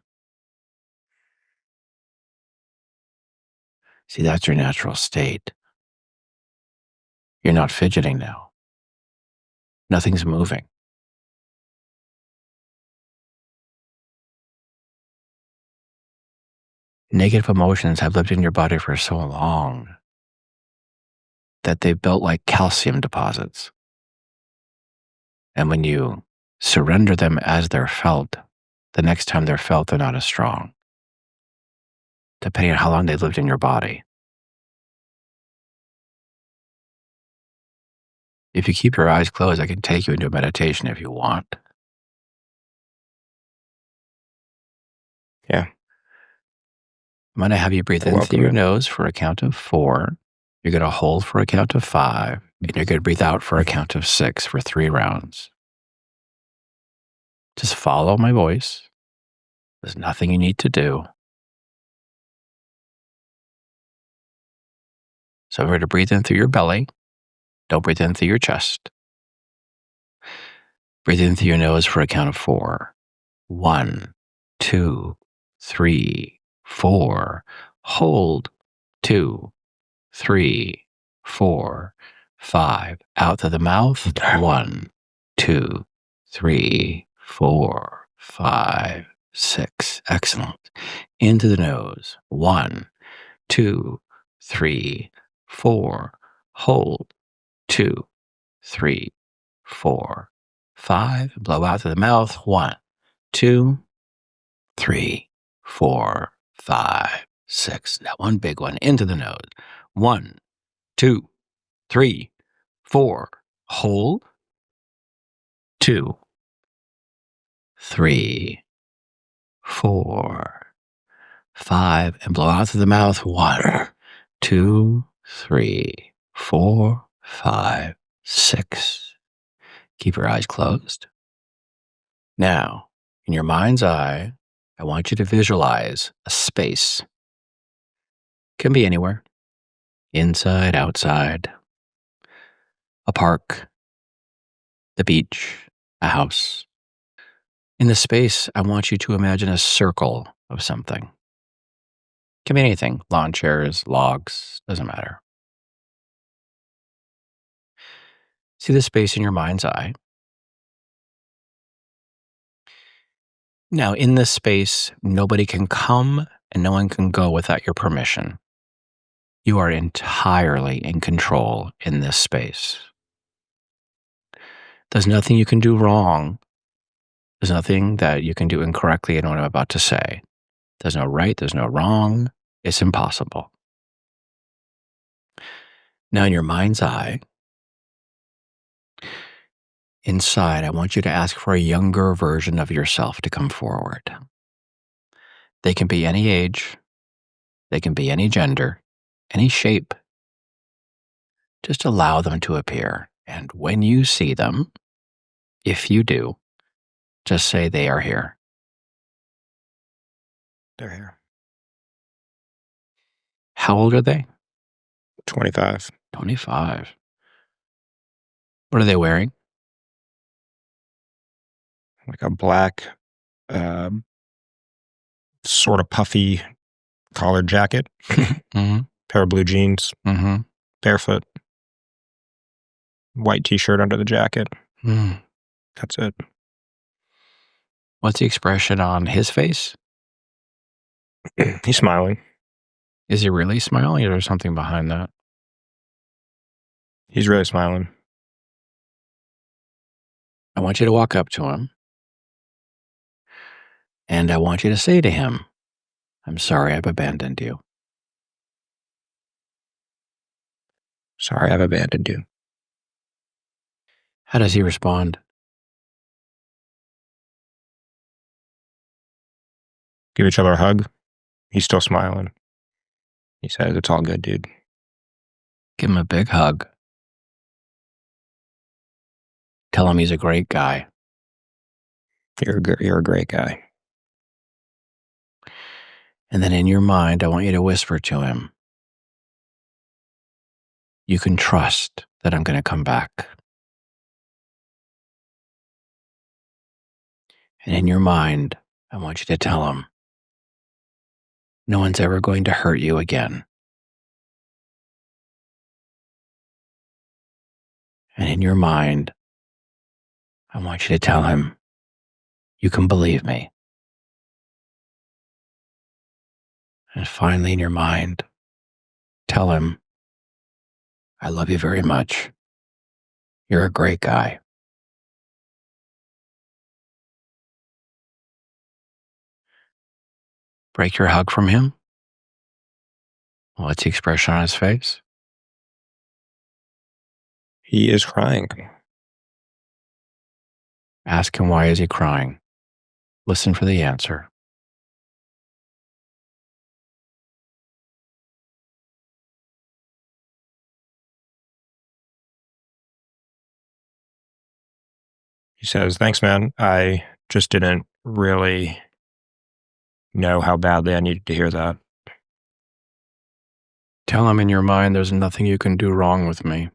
See, that's your natural state. You're not fidgeting now. Nothing's moving. Negative emotions have lived in your body for so long that they've built like calcium deposits. And when you surrender them as they're felt, the next time they're felt, they're not as strong, depending on how long they lived in your body. If you keep your eyes closed, I can take you into a meditation if you want. Yeah. I'm going to have you breathe in through Welcome your it. nose for a count of 4. You're going to hold for a count of 5. And you're going to breathe out for a count of 6 for 3 rounds. Just follow my voice. There's nothing you need to do. So we're going to breathe in through your belly. Don't breathe in through your chest. Breathe in through your nose for a count of 4. 1, 2, 3, 4. Hold. 2, 3, 4, 5. Out through the mouth. 1, 2, 3, 4, 5, 6. Excellent. Into the nose. 1, 2, 3, 4. Hold. 2, 3, 4, 5. Blow out through the mouth. 1, 2, 3, 4, 5, 6. Now one big one into the nose. 1, 2, 3, 4. Hold. 2, 3, 4, 5. And blow out through the mouth. 1, 2, 3, 4, 5, 6. Keep your eyes closed. Now, in your mind's eye, I want you to visualize a space. Can be anywhere. Inside, outside. A park. The beach. A house. In the space, I want you to imagine a circle of something. Can be anything. Lawn chairs, logs, doesn't matter. See the space in your mind's eye. Now, in this space, nobody can come and no one can go without your permission. You are entirely in control in this space. There's nothing you can do wrong. There's nothing that you can do incorrectly in what I'm about to say. There's no right, there's no wrong. It's impossible. Now, in your mind's eye, inside, I want you to ask for a younger version of yourself to come forward. They can be any age. They can be any gender, any shape. Just allow them to appear. And when you see them, if you do, just say they are here. They're here. How old are they? 25. 25. What are they wearing? Like a black, um, sort of puffy collared jacket, Mm-hmm. pair of blue jeans, Mm-hmm. barefoot, white t-shirt under the jacket. Mm. That's it. What's the expression on his face? He's smiling. Is he really smiling or there's something behind that? He's really smiling. I want you to walk up to him and I want you to say to him, I'm sorry I've abandoned you. Sorry, I've abandoned you. How does he respond? Give each other a hug. He's still smiling. He says, it's all good, dude. Give him a big hug. Tell him he's a great guy. You're a great guy. And then in your mind, I want you to whisper to him, you can trust that I'm going to come back. And in your mind, I want you to tell him, no one's ever going to hurt you again. And in your mind, I want you to tell him, you can believe me. And finally, in your mind, tell him, I love you very much. You're a great guy. Break your hug from him. What's the expression on his face? He is crying. Ask him, why is he crying? Listen for the answer. He says, "Thanks, man. I just didn't really know how badly I needed to hear that." Tell him in your mind there's nothing you can do wrong with me.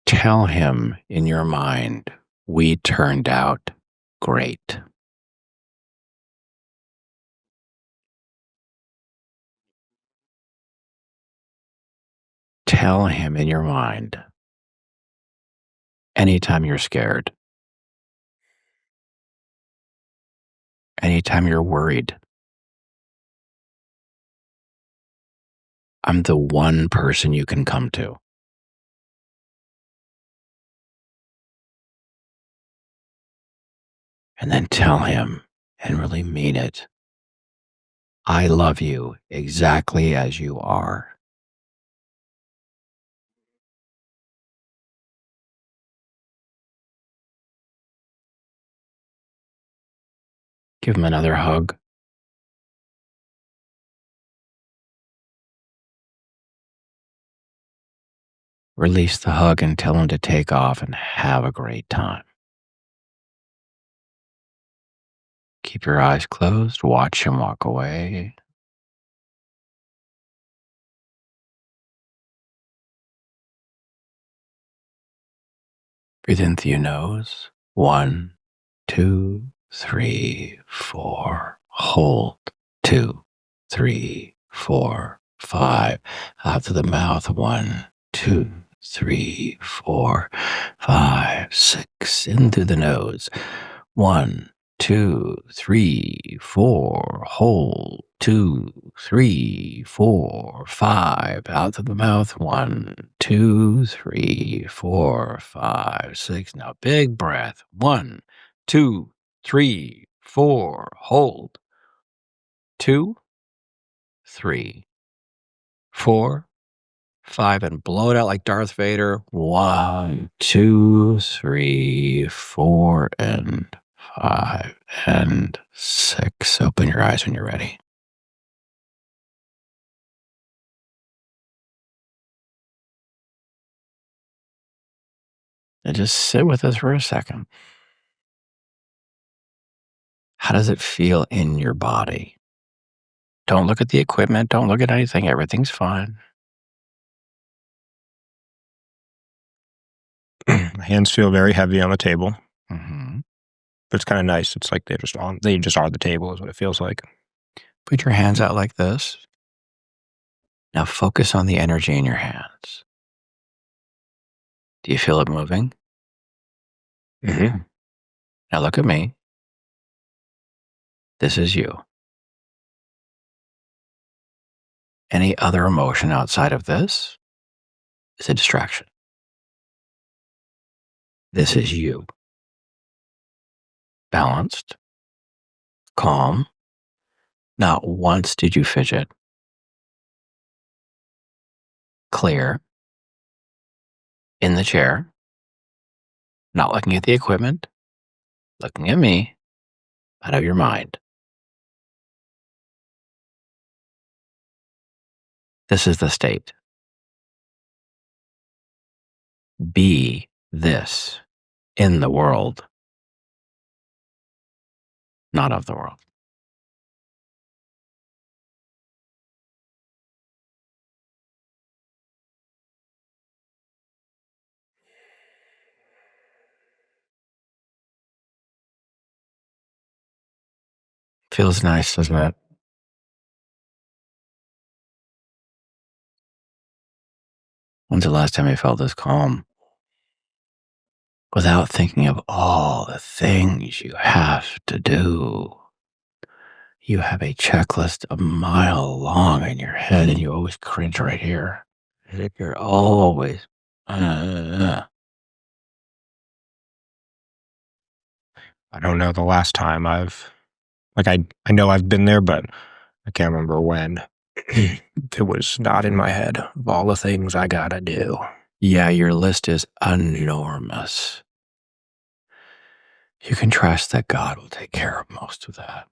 Tell him in your mind, we turned out great. Tell him in your mind, anytime you're scared, anytime you're worried, I'm the one person you can come to. And then tell him, and really mean it, I love you exactly as you are. Give him another hug. Release the hug and tell him to take off and have a great time. Keep your eyes closed. Watch him walk away. Breathe in through your nose. 1, 2, 3, 4. Hold. 2, 3, 4, 5. Out through the mouth. 1, 2, 3, 4, 5, 6. In through the nose. 1, 2, 3, 4. Hold. 2, 3, 4, 5. Out through the mouth. 1, 2, 3, 4, 5, 6. Now big breath. 1, 2, 3, 4. Hold. 2, 3, 4, 5, and blow it out like Darth Vader. 1, 2, 3, 4, and 5, and 6. Open your eyes when you're ready. And just sit with us for a second. How does it feel in your body? Don't look at the equipment. Don't look at anything. Everything's fine. My hands feel very heavy on the table, Mm-hmm. but it's kind of nice. It's like they just are the table is what it feels like. Put your hands out like this. Now focus on the energy in your hands. Do you feel it moving? Mm-hmm. Now look at me. This is you. Any other emotion outside of this is a distraction. This is you. Balanced, calm. Not once did you fidget. Clear. In the chair. Not looking at the equipment. Looking at me. Out of your mind. This is the state. Be this in the world, not of the world. Feels nice, doesn't it? When's the last time you felt this calm? Without thinking of all the things you have to do. You have a checklist a mile long in your head, and you always cringe right here. As if you're always. I don't know the last time I know I've been there, but I can't remember when. It was not in my head of all the things I gotta do. Yeah, your list is enormous. You can trust that God will take care of most of that.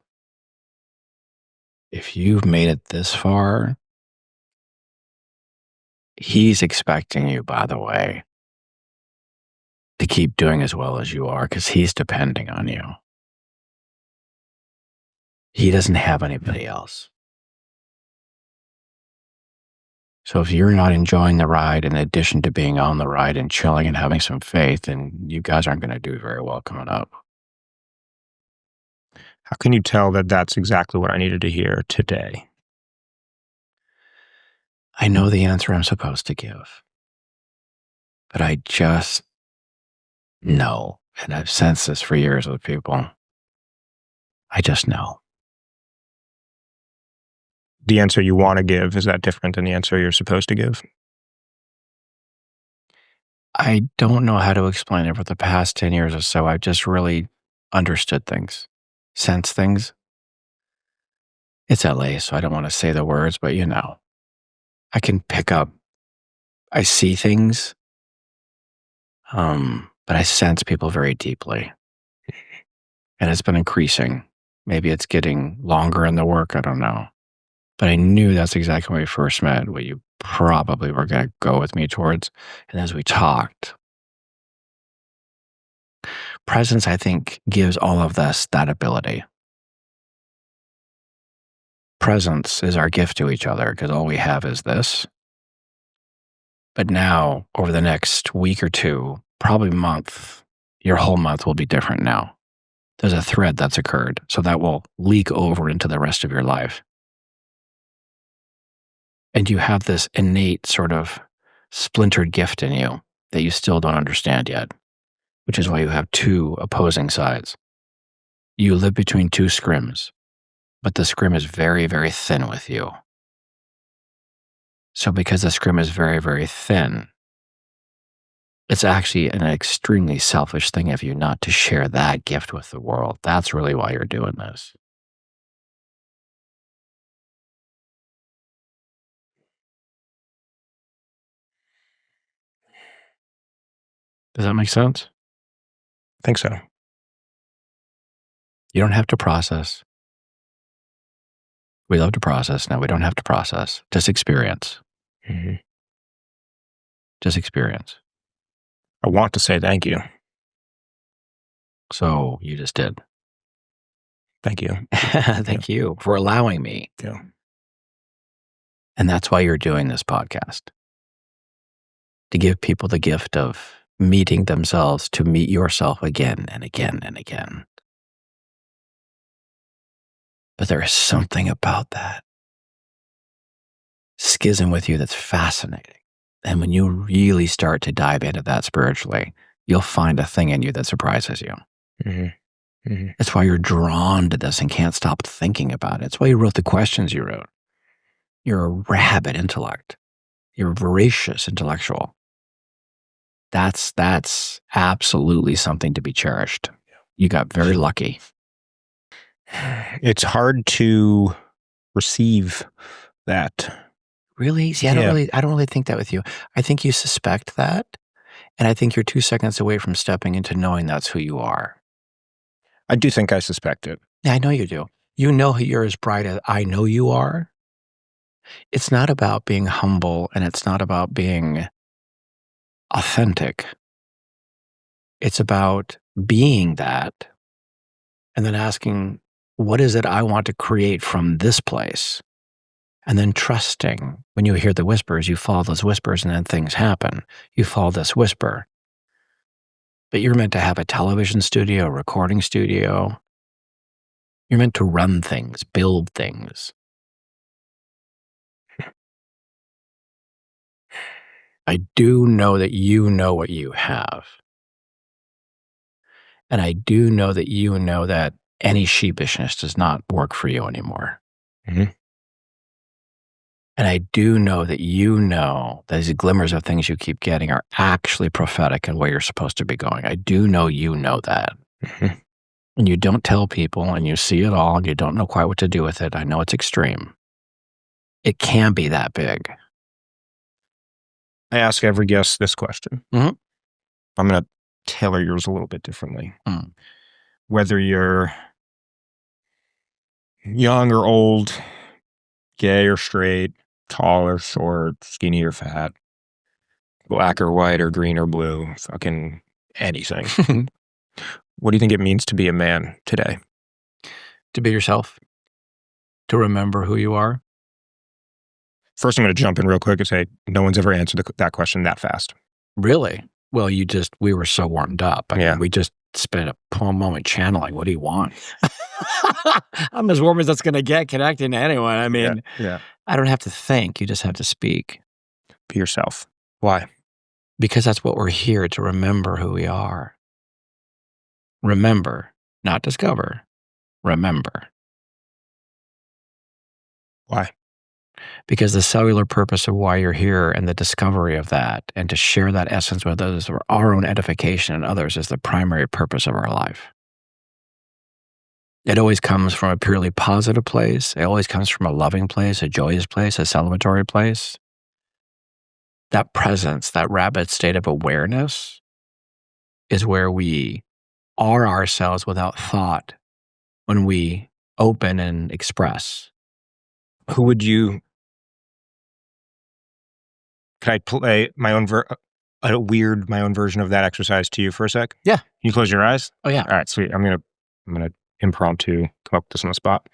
If you've made it this far, He's expecting you, by the way, to keep doing as well as you are because He's depending on you. He doesn't have anybody else. So if you're not enjoying the ride in addition to being on the ride and chilling and having some faith, then you guys aren't going to do very well coming up. How can you tell that that's exactly what I needed to hear today? I know the answer I'm supposed to give, but I just know, and I've sensed this for years with people. I just know. The answer you want to give, is that different than the answer you're supposed to give? I don't know how to explain it. For the past 10 years or so, I've just really understood things, sensed things. It's LA, so I don't want to say the words, but you know, I can pick up, I see things, but I sense people very deeply. And it's been increasing. Maybe it's getting longer in the work, I don't know. But I knew that's exactly when we first met, what you probably were going to go with me towards. And as we talked, presence, I think, gives all of us that ability. Presence is our gift to each other because all we have is this. But now, over the next week or two, probably month, your whole month will be different now. There's a thread that's occurred, so that will leak over into the rest of your life. And you have this innate sort of splintered gift in you that you still don't understand yet, which is why you have two opposing sides. You live between two scrims, but the scrim is very, very thin with you. So because the scrim is very, very thin, it's actually an extremely selfish thing of you not to share that gift with the world. That's really why you're doing this. Does that make sense? I think so. You don't have to process. We love to process. No, we don't have to process. Just experience. Mm-hmm. Just experience. I want to say thank you. So you just did. Thank you. Thank you for allowing me. Yeah. And that's why you're doing this podcast. To give people the gift of meeting themselves, to meet yourself again and again and again. But there is something about that schism with you that's fascinating. And when you really start to dive into that spiritually, you'll find a thing in you that surprises you. Mm-hmm. Mm-hmm. It's why you're drawn to this and can't stop thinking about it. It's why you wrote the questions you wrote. You're a rabid intellect. You're a voracious intellectual. That's absolutely something to be cherished. You got very lucky. It's hard to receive that. Really? See, I don't really think that with you. I think you suspect that, and I think you're 2 seconds away from stepping into knowing that's who you are. I do think I suspect it. Yeah, I know you do. You know you're as bright as I know you are. It's not about being humble, and it's not about being authentic. It's about being that and then asking, what is it I want to create from this place? And then trusting. When you hear the whispers, you follow those whispers and then things happen. You follow this whisper. But you're meant to have a television studio, a recording studio. You're meant to run things, build things. I do know that you know what you have. And I do know that you know that any sheepishness does not work for you anymore. Mm-hmm. And I do know that you know these glimmers of things you keep getting are actually prophetic and where you're supposed to be going. I do know you know that. Mm-hmm. And you don't tell people and you see it all and you don't know quite what to do with it. I know it's extreme. It can be that big. I ask every guest this question. Mhm. I'm going to tailor yours a little bit differently. Mm. Whether you're young or old, gay or straight, tall or short, skinny or fat, black or white or green or blue, fucking anything. What do you think it means to be a man today? To be yourself. To remember who you are. First, I'm going to jump in real quick and say no one's ever answered that question that fast. Really? Well, we were so warmed up. I Yeah. mean, we just spent a moment channeling. What do you want? I'm as warm as that's going to get connecting to anyone. I mean, Yeah. I don't have to think. You just have to speak. Be yourself. Why? Because that's what we're here to remember who we are. Remember, not discover. Remember. Why? Because the cellular purpose of why you're here and the discovery of that and to share that essence with others for our own edification and others is the primary purpose of our life. It always comes from a purely positive place. It always comes from a loving place, a joyous place, a celebratory place. That presence, that rapid state of awareness is where we are ourselves without thought when we open and express. Who would you... Can I play my own my own version of that exercise to you for a sec? Yeah. Can you close your eyes? Oh, yeah. All right, sweet. I'm gonna impromptu come up with this on the spot.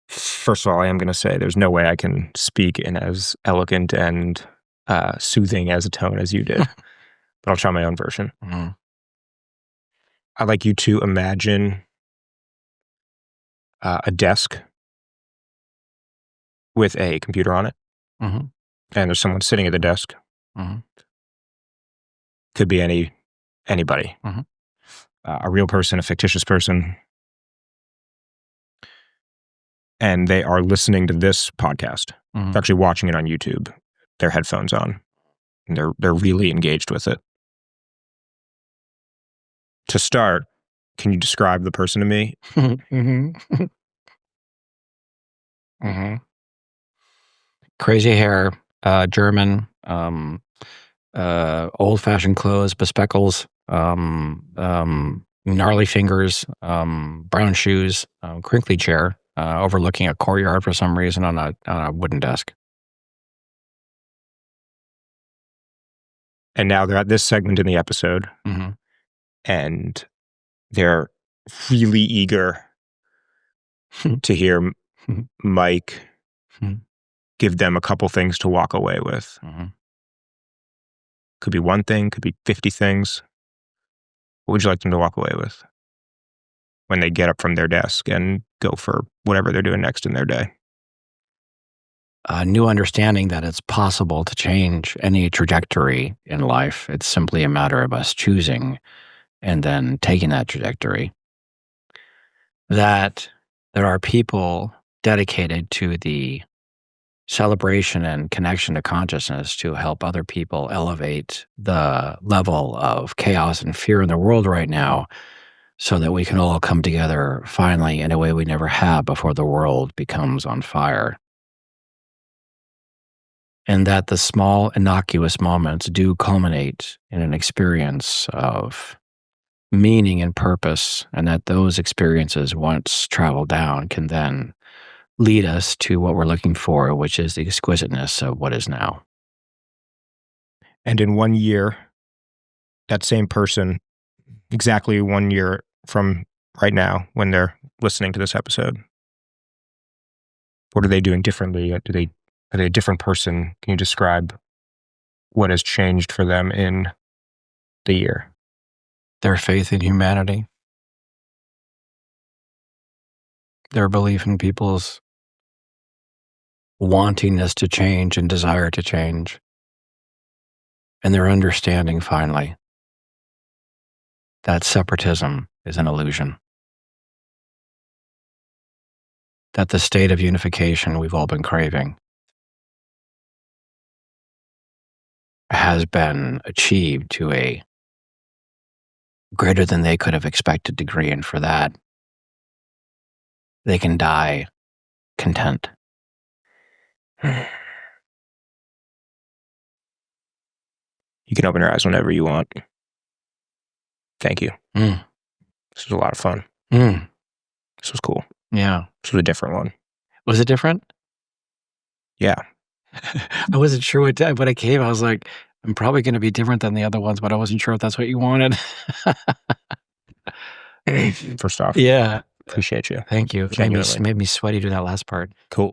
First of all, I am gonna say there's no way I can speak in as elegant and soothing as a tone as you did, but I'll try my own version. Mm-hmm. I'd like you to imagine a desk with a computer on it, Mm-hmm. and there's someone sitting at the desk. Mm-hmm. Could be anybody. Mhm. A real person, a fictitious person. And they are listening to this podcast. Mhm. They're actually watching it on YouTube. Their headphones on. And they're really engaged with it. To start, can you describe the person to me? Mm-hmm. Mm-hmm. Crazy hair, German, old-fashioned clothes, bespeckles, gnarly fingers, brown shoes, crinkly chair, overlooking a courtyard for some reason on a wooden desk. And now they're at this segment in the episode, Mm-hmm. and they're really eager to hear Mike give them a couple things to walk away with. Mm-hmm. Could be one thing, could be 50 things. What would you like them to walk away with when they get up from their desk and go for whatever they're doing next in their day? A new understanding that it's possible to change any trajectory in life. It's simply a matter of us choosing and then taking that trajectory. That there are people dedicated to the celebration and connection to consciousness to help other people elevate the level of chaos and fear in the world right now so that we can all come together finally in a way we never have before the world becomes on fire. And that the small, innocuous moments do culminate in an experience of meaning and purpose, and that those experiences, once travel down, can then lead us to what we're looking for, which is the exquisiteness of what is now. And in 1 year, that same person, exactly 1 year from right now, when they're listening to this episode, what are they doing differently? Are they a different person? Can you describe what has changed for them in the year? Their faith in humanity, their belief in people's wantingness to change and desire to change, and their understanding finally that separatism is an illusion. That the state of unification we've all been craving has been achieved to a greater than they could have expected degree, and for that, they can die content. You can open your eyes whenever you want. Thank you. Mm. This was a lot of fun. Mm. This was cool. Yeah. This was a different one. Was it different? Yeah. I wasn't sure when I came. I was like, I'm probably going to be different than the other ones, but I wasn't sure if that's what you wanted. First off, Yeah. appreciate you. Thank you. Genuinely. Made me sweaty doing that last part. Cool.